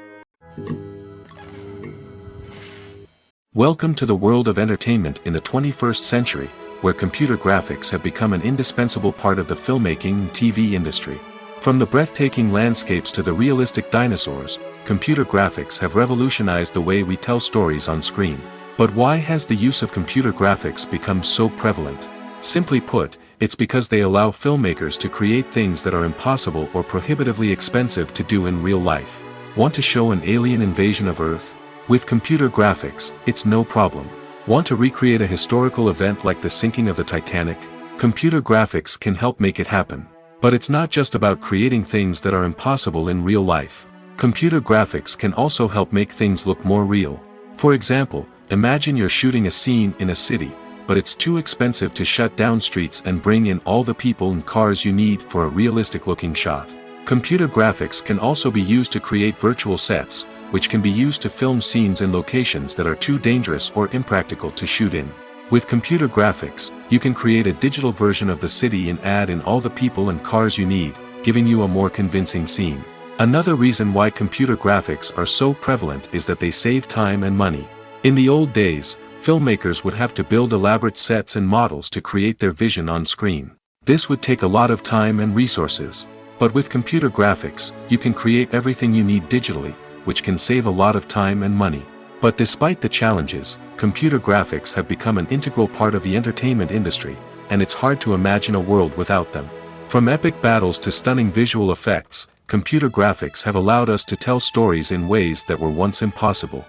Welcome to the world of entertainment in the 21st century, where computer graphics have become an indispensable part of the filmmaking and TV industry. From the breathtaking landscapes to the realistic dinosaurs, computer graphics have revolutionized the way we tell stories on screen. But why has the use of computer graphics become so prevalent? Simply put, it's because they allow filmmakers to create things that are impossible or prohibitively expensive to do in real life. Want to show an alien invasion of Earth? With computer graphics, it's no problem. Want to recreate a historical event like the sinking of the Titanic? Computer graphics can help make it happen. But it's not just about creating things that are impossible in real life. Computer graphics can also help make things look more real. For example, imagine you're shooting a scene in a city, but it's too expensive to shut down streets and bring in all the people and cars you need for a realistic-looking shot. Computer graphics can also be used to create virtual sets, which can be used to film scenes in locations that are too dangerous or impractical to shoot in. With computer graphics, you can create a digital version of the city and add in all the people and cars you need, giving you a more convincing scene. Another reason why computer graphics are so prevalent is that they save time and money. In the old days, filmmakers would have to build elaborate sets and models to create their vision on screen. This would take a lot of time and resources. But with computer graphics, you can create everything you need digitally, which can save a lot of time and money. But despite the challenges, computer graphics have become an integral part of the entertainment industry, and it's hard to imagine a world without them. From epic battles to stunning visual effects, computer graphics have allowed us to tell stories in ways that were once impossible.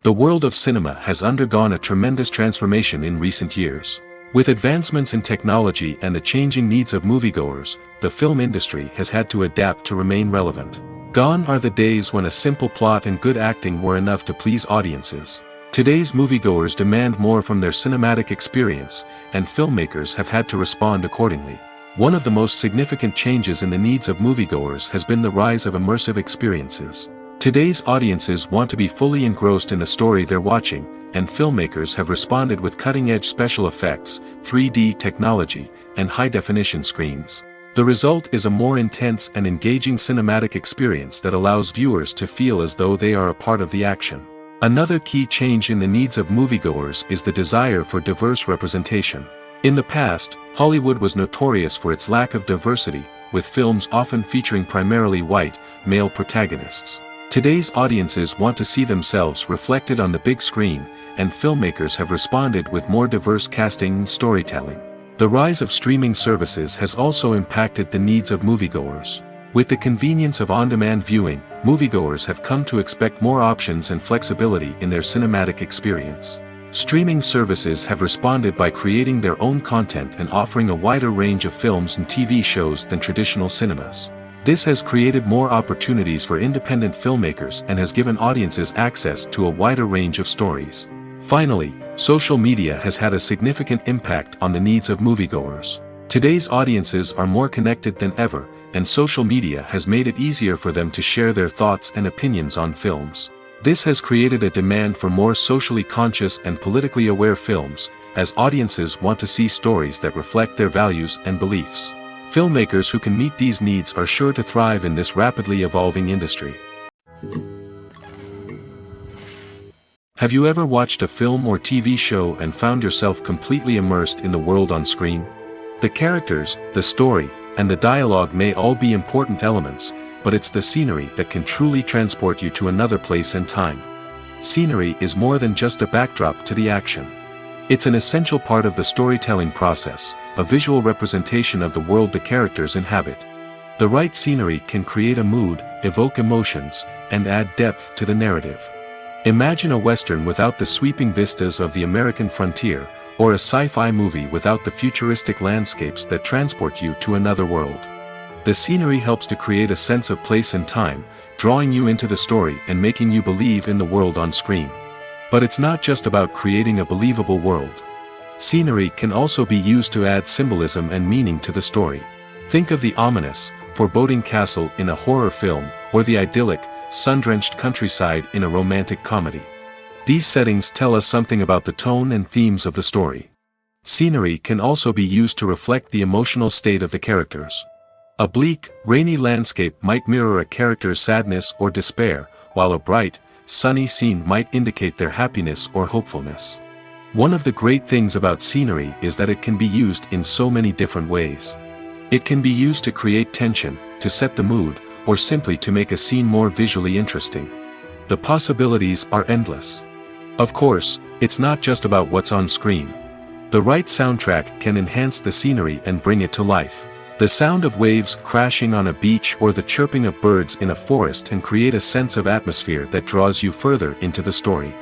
The world of cinema has undergone a tremendous transformation in recent years. With advancements in technology and the changing needs of moviegoers, the film industry has had to adapt to remain relevant. Gone are the days when a simple plot and good acting were enough to please audiences. Today's moviegoers demand more from their cinematic experience, and filmmakers have had to respond accordingly. One of the most significant changes in the needs of moviegoers has been the rise of immersive experiences. Today's audiences want to be fully engrossed in the story they're watching, and filmmakers have responded with cutting-edge special effects, 3D technology, and high-definition screens. The result is a more intense and engaging cinematic experience that allows viewers to feel as though they are a part of the action. Another key change in the needs of moviegoers is the desire for diverse representation. In the past, Hollywood was notorious for its lack of diversity, with films often featuring primarily white, male protagonists. Today's audiences want to see themselves reflected on the big screen, and filmmakers have responded with more diverse casting and storytelling. The rise of streaming services has also impacted the needs of moviegoers. With the convenience of on-demand viewing, moviegoers have come to expect more options and flexibility in their cinematic experience. Streaming services have responded by creating their own content and offering a wider range of films and TV shows than traditional cinemas. This has created more opportunities for independent filmmakers and has given audiences access to a wider range of stories. Finally, social media has had a significant impact on the needs of moviegoers. Today's audiences are more connected than ever, and social media has made it easier for them to share their thoughts and opinions on films. This has created a demand for more socially conscious and politically aware films, as audiences want to see stories that reflect their values and beliefs. Filmmakers who can meet these needs are sure to thrive in this rapidly evolving industry. Have you ever watched a film or TV show and found yourself completely immersed in the world on screen? The characters, the story, and the dialogue may all be important elements, but it's the scenery that can truly transport you to another place and time. Scenery is more than just a backdrop to the action. It's an essential part of the storytelling process, a visual representation of the world the characters inhabit. The right scenery can create a mood, evoke emotions, and add depth to the narrative. Imagine a Western without the sweeping vistas of the American frontier, or a sci-fi movie without the futuristic landscapes that transport you to another world. The scenery helps to create a sense of place and time, drawing you into the story and making you believe in the world on screen. But it's not just about creating a believable world. Scenery can also be used to add symbolism and meaning to the story. Think of the ominous, foreboding castle in a horror film, or the idyllic, sun-drenched countryside in a romantic comedy. These settings tell us something about the tone and themes of the story. Scenery can also be used to reflect the emotional state of the characters. A bleak, rainy landscape might mirror a character's sadness or despair, while a bright, sunny scene might indicate their happiness or hopefulness. One of the great things about scenery is that it can be used in so many different ways. It can be used to create tension, to set the mood, or simply to make a scene more visually interesting. The possibilities are endless. Of course, it's not just about what's on screen. The right soundtrack can enhance the scenery and bring it to life. The sound of waves crashing on a beach or the chirping of birds in a forest can create a sense of atmosphere that draws you further into the story.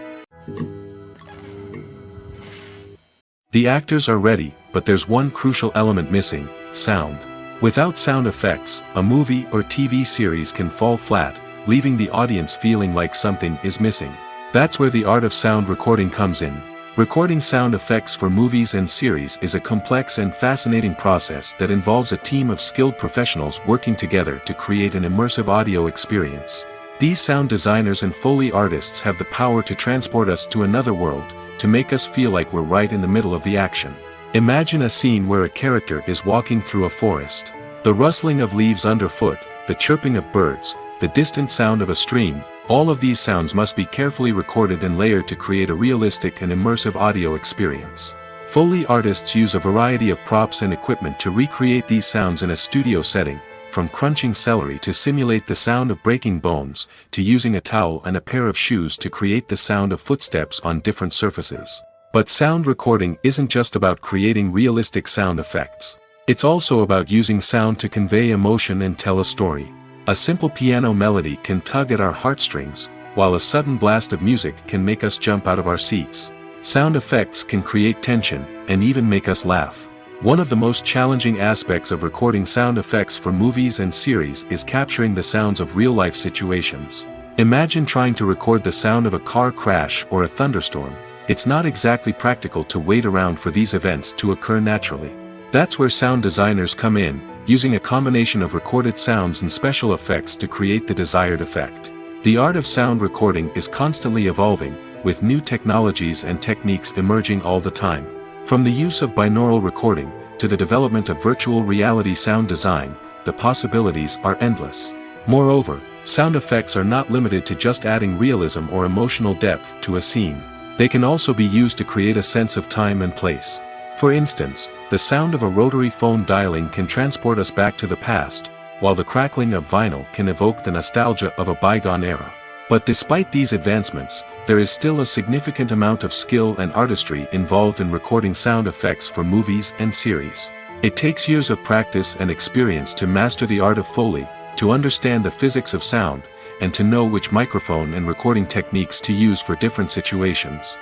The actors are ready, but there's one crucial element missing: sound. Without sound effects, a movie or TV series can fall flat, leaving the audience feeling like something is missing. That's where the art of sound recording comes in. Recording sound effects for movies and series is a complex and fascinating process that involves a team of skilled professionals working together to create an immersive audio experience. These sound designers and Foley artists have the power to transport us to another world, to make us feel like we're right in the middle of the action. Imagine a scene where a character is walking through a forest. The rustling of leaves underfoot, the chirping of birds, the distant sound of a stream, all of these sounds must be carefully recorded and layered to create a realistic and immersive audio experience. Foley artists use a variety of props and equipment to recreate these sounds in a studio setting, from crunching celery to simulate the sound of breaking bones, to using a towel and a pair of shoes to create the sound of footsteps on different surfaces. But sound recording isn't just about creating realistic sound effects. It's also about using sound to convey emotion and tell a story. A simple piano melody can tug at our heartstrings, while a sudden blast of music can make us jump out of our seats. Sound effects can create tension, and even make us laugh. One of the most challenging aspects of recording sound effects for movies and series is capturing the sounds of real-life situations. Imagine trying to record the sound of a car crash or a thunderstorm. It's not exactly practical to wait around for these events to occur naturally. That's where sound designers come in, using a combination of recorded sounds and special effects to create the desired effect. The art of sound recording is constantly evolving, with new technologies and techniques emerging all the time. From the use of binaural recording, to the development of virtual reality sound design, the possibilities are endless. Moreover, sound effects are not limited to just adding realism or emotional depth to a scene. They can also be used to create a sense of time and place. For instance, the sound of a rotary phone dialing can transport us back to the past, while the crackling of vinyl can evoke the nostalgia of a bygone era. But despite these advancements, there is still a significant amount of skill and artistry involved in recording sound effects for movies and series. It takes years of practice and experience to master the art of Foley, to understand the physics of sound, and to know which microphone and recording techniques to use for different situations.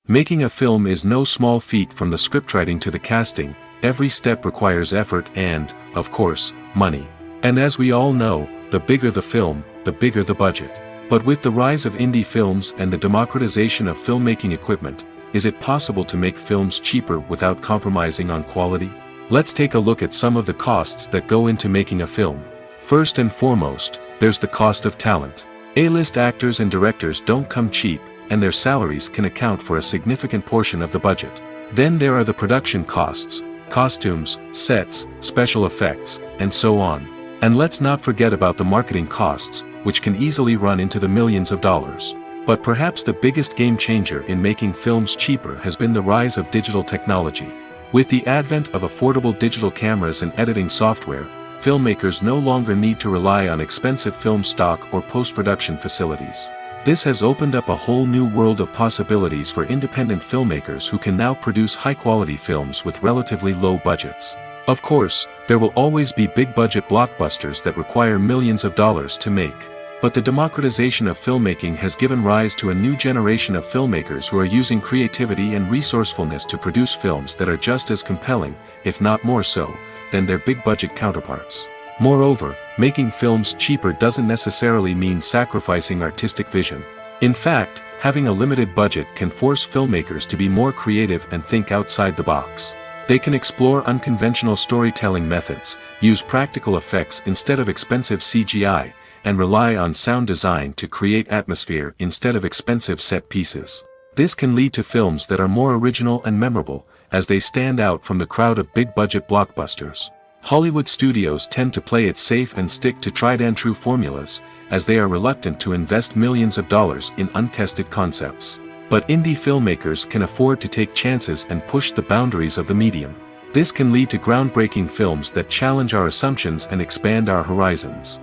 Making a film is no small feat. From the scriptwriting to the casting, every step requires effort and, of course, money. And as we all know, the bigger the film, the bigger the budget. But with the rise of indie films and the democratization of filmmaking equipment, is it possible to make films cheaper without compromising on quality? Let's take a look at some of the costs that go into making a film. First and foremost, there's the cost of talent. A-list actors and directors don't come cheap, and their salaries can account for a significant portion of the budget. Then there are the production costs, costumes, sets, special effects, and so on. And let's not forget about the marketing costs, which can easily run into the millions of dollars. But perhaps the biggest game changer in making films cheaper has been the rise of digital technology. With the advent of affordable digital cameras and editing software, filmmakers no longer need to rely on expensive film stock or post-production facilities. This has opened up a whole new world of possibilities for independent filmmakers who can now produce high-quality films with relatively low budgets. Of course, there will always be big-budget blockbusters that require millions of dollars to make. But the democratization of filmmaking has given rise to a new generation of filmmakers who are using creativity and resourcefulness to produce films that are just as compelling, if not more so, than their big-budget counterparts. Moreover, making films cheaper doesn't necessarily mean sacrificing artistic vision. In fact, having a limited budget can force filmmakers to be more creative and think outside the box. They can explore unconventional storytelling methods, use practical effects instead of expensive CGI, and rely on sound design to create atmosphere instead of expensive set pieces. This can lead to films that are more original and memorable, as they stand out from the crowd of big-budget blockbusters. Hollywood studios tend to play it safe and stick to tried-and-true formulas, as they are reluctant to invest millions of dollars in untested concepts. But indie filmmakers can afford to take chances and push the boundaries of the medium. This can lead to groundbreaking films that challenge our assumptions and expand our horizons.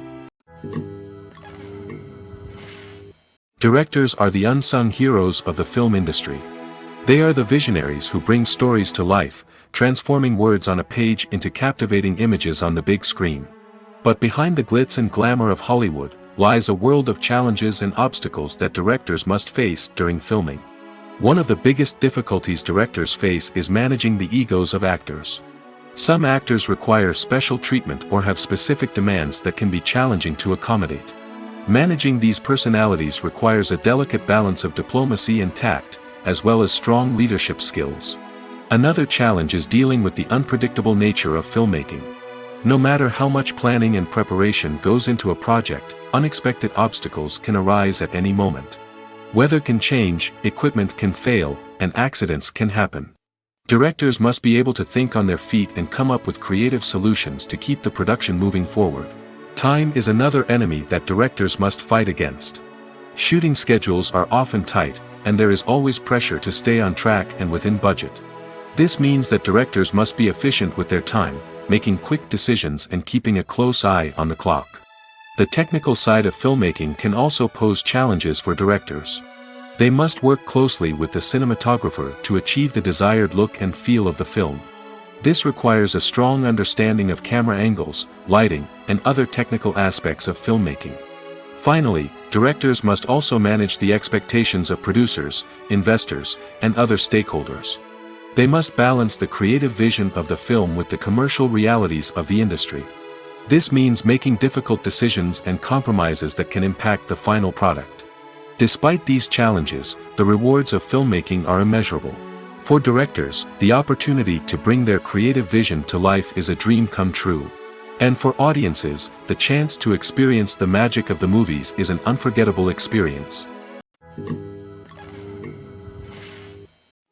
Directors are the unsung heroes of the film industry. They are the visionaries who bring stories to life, transforming words on a page into captivating images on the big screen. But behind the glitz and glamour of Hollywood, lies a world of challenges and obstacles that directors must face during filming. One of the biggest difficulties directors face is managing the egos of actors. Some actors require special treatment or have specific demands that can be challenging to accommodate. Managing these personalities requires a delicate balance of diplomacy and tact, as well as strong leadership skills. Another challenge is dealing with the unpredictable nature of filmmaking. No matter how much planning and preparation goes into a project, unexpected obstacles can arise at any moment. Weather can change, equipment can fail, and accidents can happen. Directors must be able to think on their feet and come up with creative solutions to keep the production moving forward. Time is another enemy that directors must fight against. Shooting schedules are often tight, and there is always pressure to stay on track and within budget. This means that directors must be efficient with their time, making quick decisions and keeping a close eye on the clock. The technical side of filmmaking can also pose challenges for directors. They must work closely with the cinematographer to achieve the desired look and feel of the film. This requires a strong understanding of camera angles, lighting, and other technical aspects of filmmaking. Finally, directors must also manage the expectations of producers, investors, and other stakeholders. They must balance the creative vision of the film with the commercial realities of the industry. This means making difficult decisions and compromises that can impact the final product. Despite these challenges, the rewards of filmmaking are immeasurable. For directors, the opportunity to bring their creative vision to life is a dream come true. And for audiences, the chance to experience the magic of the movies is an unforgettable experience.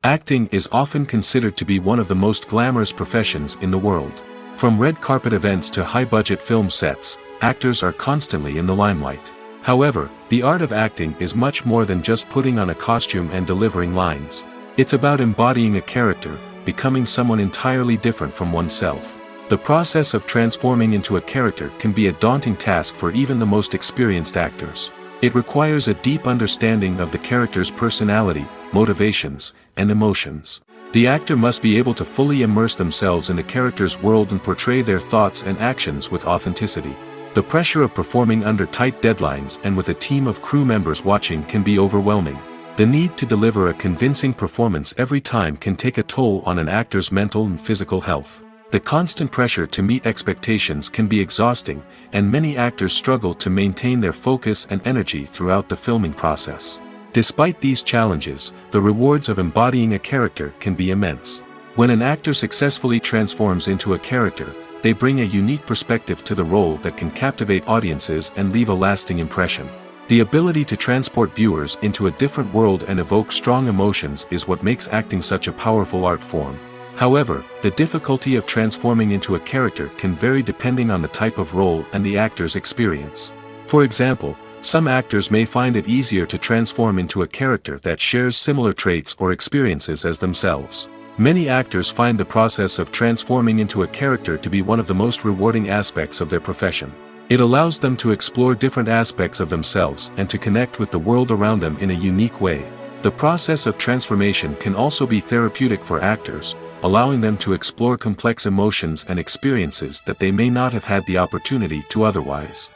Acting is often considered to be one of the most glamorous professions in the world. From red carpet events to high-budget film sets, actors are constantly in the limelight. However, the art of acting is much more than just putting on a costume and delivering lines. It's about embodying a character, becoming someone entirely different from oneself. The process of transforming into a character can be a daunting task for even the most experienced actors. It requires a deep understanding of the character's personality, motivations, and emotions. The actor must be able to fully immerse themselves in the character's world and portray their thoughts and actions with authenticity. The pressure of performing under tight deadlines and with a team of crew members watching can be overwhelming. The need to deliver a convincing performance every time can take a toll on an actor's mental and physical health. The constant pressure to meet expectations can be exhausting, and many actors struggle to maintain their focus and energy throughout the filming process. Despite these challenges, the rewards of embodying a character can be immense. When an actor successfully transforms into a character, they bring a unique perspective to the role that can captivate audiences and leave a lasting impression. The ability to transport viewers into a different world and evoke strong emotions is what makes acting such a powerful art form. However, the difficulty of transforming into a character can vary depending on the type of role and the actor's experience. For example, some actors may find it easier to transform into a character that shares similar traits or experiences as themselves. Many actors find the process of transforming into a character to be one of the most rewarding aspects of their profession. It allows them to explore different aspects of themselves and to connect with the world around them in a unique way. The process of transformation can also be therapeutic for actors, allowing them to explore complex emotions and experiences that they may not have had the opportunity to otherwise.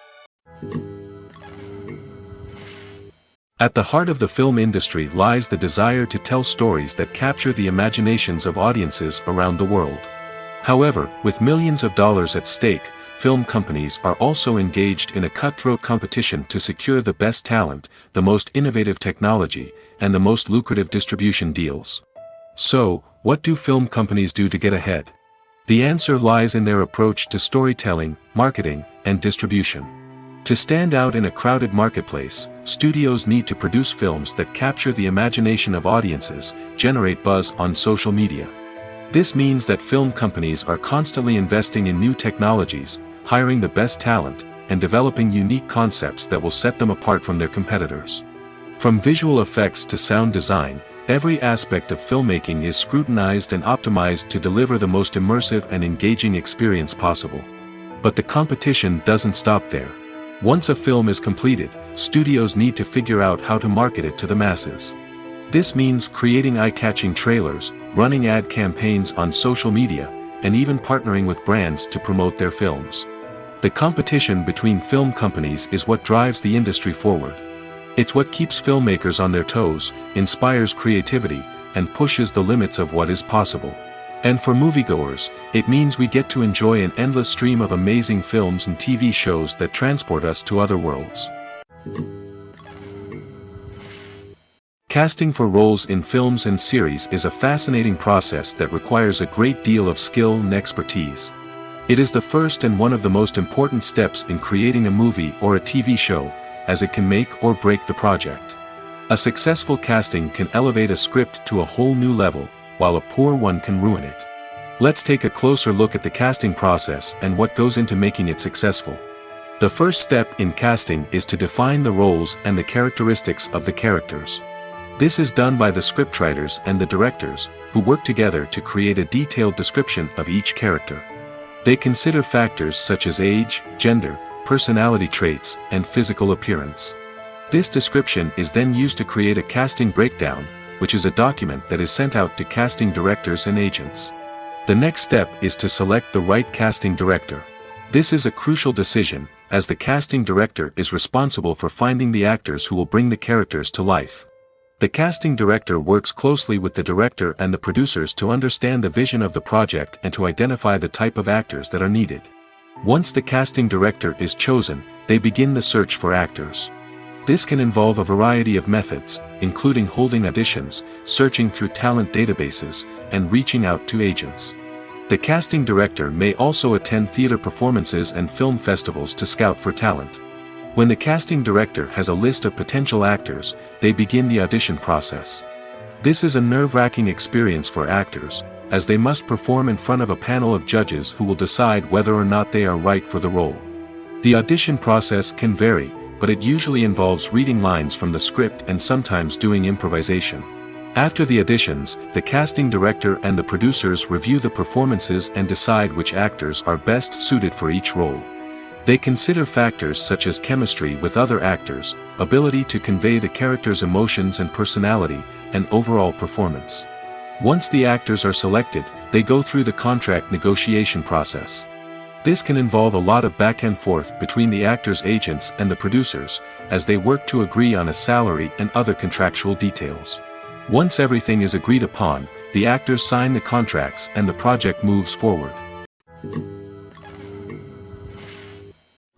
At the heart of the film industry lies the desire to tell stories that capture the imaginations of audiences around the world. However, with millions of dollars at stake, film companies are also engaged in a cutthroat competition to secure the best talent, the most innovative technology, and the most lucrative distribution deals. So, what do film companies do to get ahead? The answer lies in their approach to storytelling, marketing, and distribution. To stand out in a crowded marketplace, studios need to produce films that capture the imagination of audiences, generate buzz on social media. This means that film companies are constantly investing in new technologies, hiring the best talent, and developing unique concepts that will set them apart from their competitors. From visual effects to sound design, every aspect of filmmaking is scrutinized and optimized to deliver the most immersive and engaging experience possible. But the competition doesn't stop there. Once a film is completed, studios need to figure out how to market it to the masses. This means creating eye-catching trailers, running ad campaigns on social media, and even partnering with brands to promote their films. The competition between film companies is what drives the industry forward. It's what keeps filmmakers on their toes, inspires creativity, and pushes the limits of what is possible. And for moviegoers, it means we get to enjoy an endless stream of amazing films and TV shows that transport us to other worlds. Casting for roles in films and series is a fascinating process that requires a great deal of skill and expertise. It is the first and one of the most important steps in creating a movie or a TV show, as it can make or break the project. A successful casting can elevate a script to a whole new level, while a poor one can ruin it. Let's take a closer look at the casting process and what goes into making it successful. The first step in casting is to define the roles and the characteristics of the characters. This is done by the scriptwriters and the directors, who work together to create a detailed description of each character. They consider factors such as age, gender, personality traits, and physical appearance. This description is then used to create a casting breakdown, which is a document that is sent out to casting directors and agents. The next step is to select the right casting director. This is a crucial decision, as the casting director is responsible for finding the actors who will bring the characters to life. The casting director works closely with the director and the producers to understand the vision of the project and to identify the type of actors that are needed. Once the casting director is chosen, they begin the search for actors. This can involve a variety of methods, including holding auditions, searching through talent databases, and reaching out to agents. The casting director may also attend theater performances and film festivals to scout for talent. When the casting director has a list of potential actors, they begin the audition process. This is a nerve-wracking experience for actors, as they must perform in front of a panel of judges who will decide whether or not they are right for the role. The audition process can vary, but it usually involves reading lines from the script and sometimes doing improvisation. After the auditions, the casting director and the producers review the performances and decide which actors are best suited for each role. They consider factors such as chemistry with other actors, ability to convey the character's emotions and personality, and overall performance. Once the actors are selected, they go through the contract negotiation process. This can involve a lot of back and forth between the actors' agents and the producers, as they work to agree on a salary and other contractual details. Once everything is agreed upon, the actors sign the contracts and the project moves forward.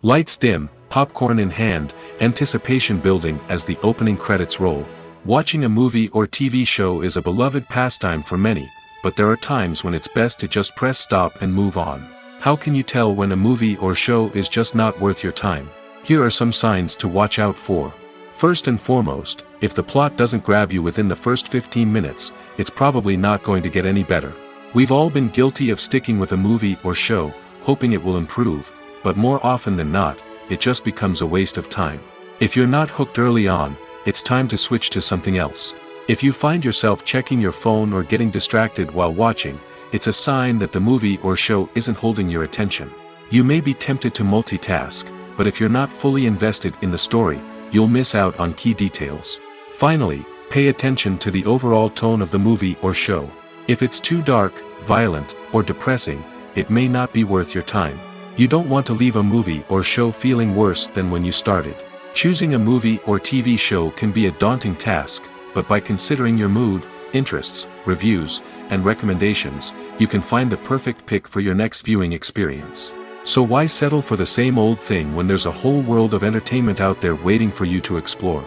Lights dim, popcorn in hand, anticipation building as the opening credits roll. Watching a movie or TV show is a beloved pastime for many, but there are times when it's best to just press stop and move on. How can you tell when a movie or show is just not worth your time? Here are some signs to watch out for. First and foremost, if the plot doesn't grab you within the first 15 minutes, it's probably not going to get any better. We've all been guilty of sticking with a movie or show, hoping it will improve, but more often than not, it just becomes a waste of time. If you're not hooked early on, it's time to switch to something else. If you find yourself checking your phone or getting distracted while watching, it's a sign that the movie or show isn't holding your attention. You may be tempted to multitask, but if you're not fully invested in the story, you'll miss out on key details. Finally, pay attention to the overall tone of the movie or show. If it's too dark, violent, or depressing, it may not be worth your time. You don't want to leave a movie or show feeling worse than when you started. Choosing a movie or TV show can be a daunting task, but by considering your mood, interests, reviews, and recommendations, you can find the perfect pick for your next viewing experience. So why settle for the same old thing when there's a whole world of entertainment out there waiting for you to explore?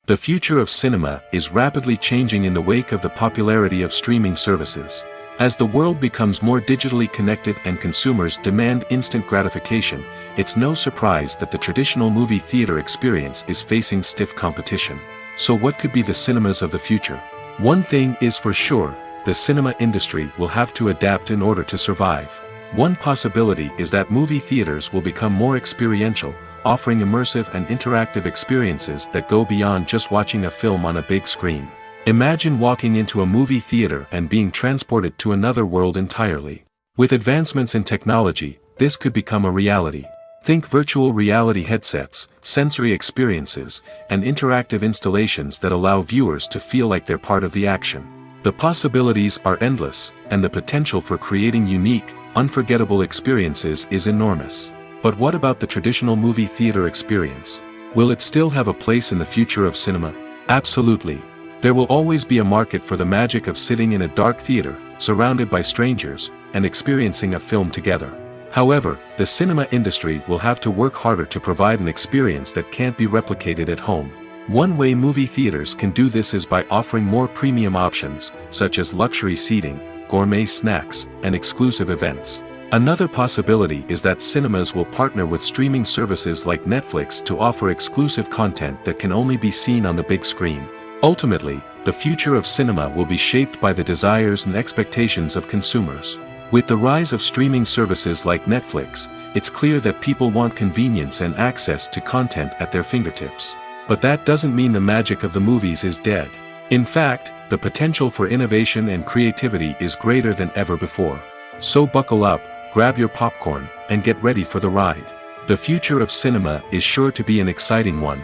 The future of cinema is rapidly changing in the wake of the popularity of streaming services. As the world becomes more digitally connected and consumers demand instant gratification, it's no surprise that the traditional movie theater experience is facing stiff competition. So what could be the cinemas of the future? One thing is for sure, the cinema industry will have to adapt in order to survive. One possibility is that movie theaters will become more experiential, offering immersive and interactive experiences that go beyond just watching a film on a big screen. Imagine walking into a movie theater and being transported to another world entirely. With advancements in technology, this could become a reality. Think virtual reality headsets, sensory experiences, and interactive installations that allow viewers to feel like they're part of the action. The possibilities are endless, and the potential for creating unique, unforgettable experiences is enormous. But what about the traditional movie theater experience? Will it still have a place in the future of cinema? Absolutely. There will always be a market for the magic of sitting in a dark theater, surrounded by strangers, and experiencing a film together. However, the cinema industry will have to work harder to provide an experience that can't be replicated at home. One way movie theaters can do this is by offering more premium options, such as luxury seating, gourmet snacks, and exclusive events. Another possibility is that cinemas will partner with streaming services like Netflix to offer exclusive content that can only be seen on the big screen. Ultimately, the future of cinema will be shaped by the desires and expectations of consumers. With the rise of streaming services like Netflix, it's clear that people want convenience and access to content at their fingertips. But that doesn't mean the magic of the movies is dead. In fact, the potential for innovation and creativity is greater than ever before. So buckle up, grab your popcorn, and get ready for the ride. The future of cinema is sure to be an exciting one.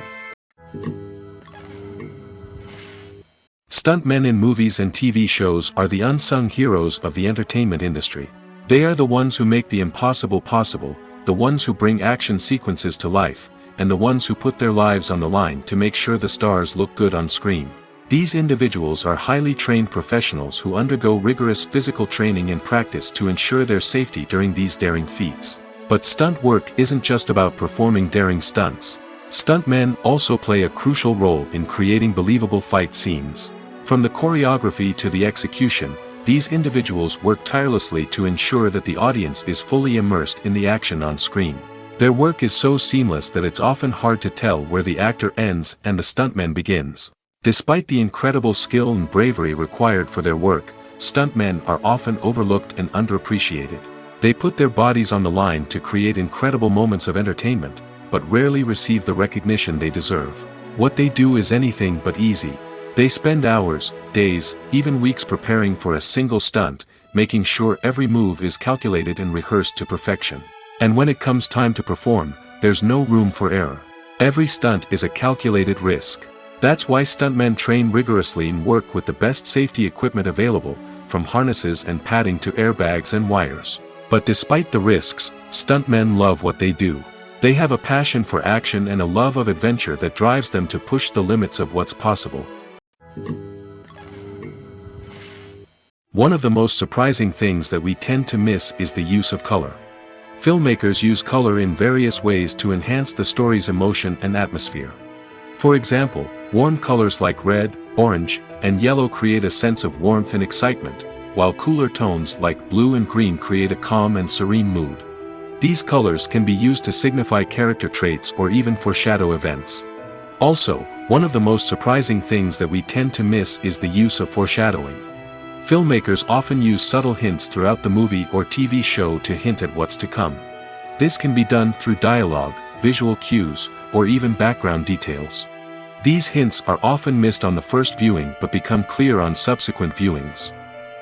Stuntmen in movies and TV shows are the unsung heroes of the entertainment industry. They are the ones who make the impossible possible, the ones who bring action sequences to life, and the ones who put their lives on the line to make sure the stars look good on screen. These individuals are highly trained professionals who undergo rigorous physical training and practice to ensure their safety during these daring feats. But stunt work isn't just about performing daring stunts. Stuntmen also play a crucial role in creating believable fight scenes. From the choreography to the execution, these individuals work tirelessly to ensure that the audience is fully immersed in the action on screen. Their work is so seamless that it's often hard to tell where the actor ends and the stuntman begins. Despite the incredible skill and bravery required for their work, stuntmen are often overlooked and underappreciated. They put their bodies on the line to create incredible moments of entertainment, but rarely receive the recognition they deserve. What they do is anything but easy. They spend hours, days, even weeks preparing for a single stunt, making sure every move is calculated and rehearsed to perfection. And when it comes time to perform, there's no room for error. Every stunt is a calculated risk. That's why stuntmen train rigorously and work with the best safety equipment available, from harnesses and padding to airbags and wires. But despite the risks, stuntmen love what they do. They have a passion for action and a love of adventure that drives them to push the limits of what's possible. One of the most surprising things that we tend to miss is the use of color. Filmmakers use color in various ways to enhance the story's emotion and atmosphere. For example, warm colors like red, orange, and yellow create a sense of warmth and excitement, while cooler tones like blue and green create a calm and serene mood. These colors can be used to signify character traits or even foreshadow events. Also, one of the most surprising things that we tend to miss is the use of foreshadowing. Filmmakers often use subtle hints throughout the movie or TV show to hint at what's to come. This can be done through dialogue, visual cues, or even background details. These hints are often missed on the first viewing but become clear on subsequent viewings.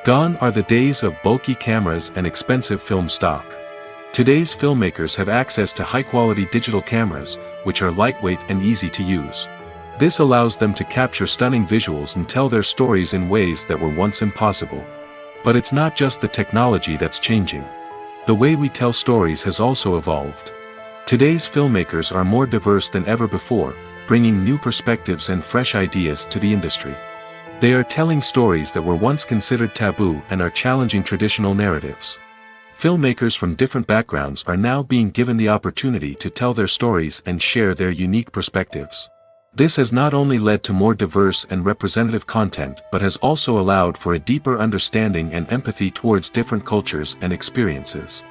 Gone are the days of bulky cameras and expensive film stock. Today's filmmakers have access to high-quality digital cameras, which are lightweight and easy to use. This allows them to capture stunning visuals and tell their stories in ways that were once impossible. But it's not just the technology that's changing. The way we tell stories has also evolved. Today's filmmakers are more diverse than ever before, bringing new perspectives and fresh ideas to the industry. They are telling stories that were once considered taboo and are challenging traditional narratives. Filmmakers from different backgrounds are now being given the opportunity to tell their stories and share their unique perspectives. This has not only led to more diverse and representative content but has also allowed for a deeper understanding and empathy towards different cultures and experiences.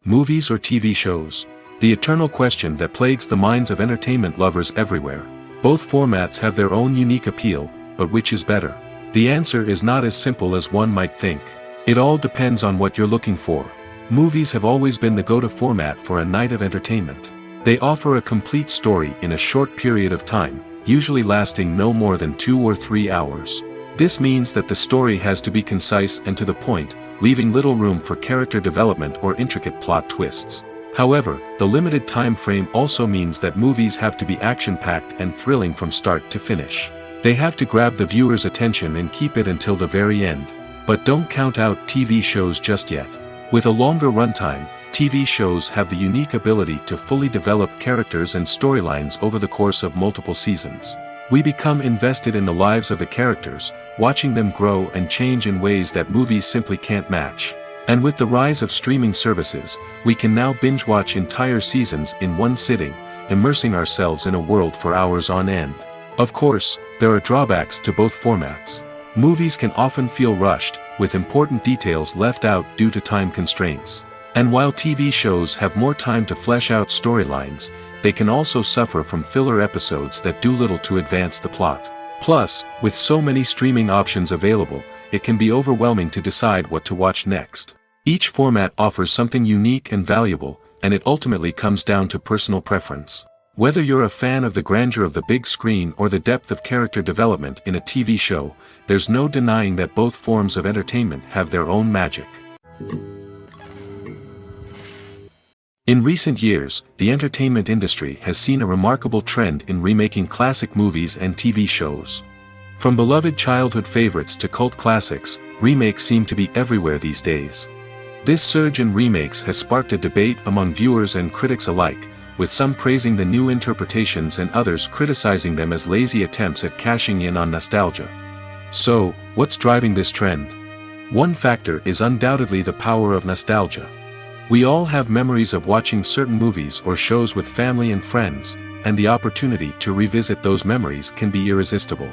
Movies or TV shows? The eternal question that plagues the minds of entertainment lovers everywhere. Both formats have their own unique appeal, but which is better? The answer is not as simple as one might think. It all depends on what you're looking for. Movies have always been the go-to format for a night of entertainment. They offer a complete story in a short period of time, usually lasting no more than 2 or 3 hours. This means that the story has to be concise and to the point, leaving little room for character development or intricate plot twists. However, the limited time frame also means that movies have to be action-packed and thrilling from start to finish. They have to grab the viewer's attention and keep it until the very end. But don't count out TV shows just yet. With a longer runtime, TV shows have the unique ability to fully develop characters and storylines over the course of multiple seasons. We become invested in the lives of the characters, watching them grow and change in ways that movies simply can't match. And with the rise of streaming services, we can now binge-watch entire seasons in one sitting, immersing ourselves in a world for hours on end. Of course, there are drawbacks to both formats. Movies can often feel rushed, with important details left out due to time constraints. And while TV shows have more time to flesh out storylines, they can also suffer from filler episodes that do little to advance the plot. Plus, with so many streaming options available, it can be overwhelming to decide what to watch next. Each format offers something unique and valuable, and it ultimately comes down to personal preference. Whether you're a fan of the grandeur of the big screen or the depth of character development in a TV show, there's no denying that both forms of entertainment have their own magic. In recent years, the entertainment industry has seen a remarkable trend in remaking classic movies and TV shows. From beloved childhood favorites to cult classics, remakes seem to be everywhere these days. This surge in remakes has sparked a debate among viewers and critics alike, with some praising the new interpretations and others criticizing them as lazy attempts at cashing in on nostalgia. So, what's driving this trend? One factor is undoubtedly the power of nostalgia. We all have memories of watching certain movies or shows with family and friends, and the opportunity to revisit those memories can be irresistible.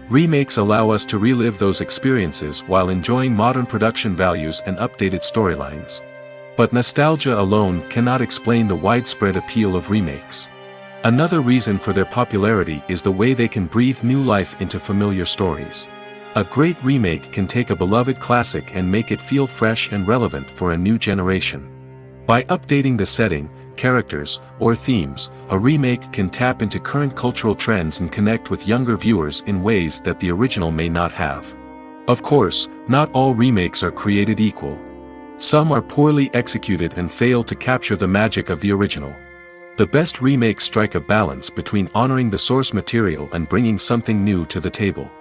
Remakes allow us to relive those experiences while enjoying modern production values and updated storylines. But nostalgia alone cannot explain the widespread appeal of remakes. Another reason for their popularity is the way they can breathe new life into familiar stories. A great remake can take a beloved classic and make it feel fresh and relevant for a new generation. By updating the setting, characters, or themes, a remake can tap into current cultural trends and connect with younger viewers in ways that the original may not have. Of course, not all remakes are created equal. Some are poorly executed and fail to capture the magic of the original. The best remakes strike a balance between honoring the source material and bringing something new to the table.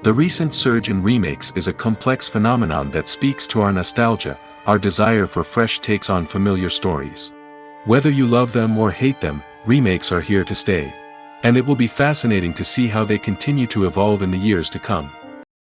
The recent surge in remakes is a complex phenomenon that speaks to our nostalgia, our desire for fresh takes on familiar stories. Whether you love them or hate them, remakes are here to stay. And it will be fascinating to see how they continue to evolve in the years to come.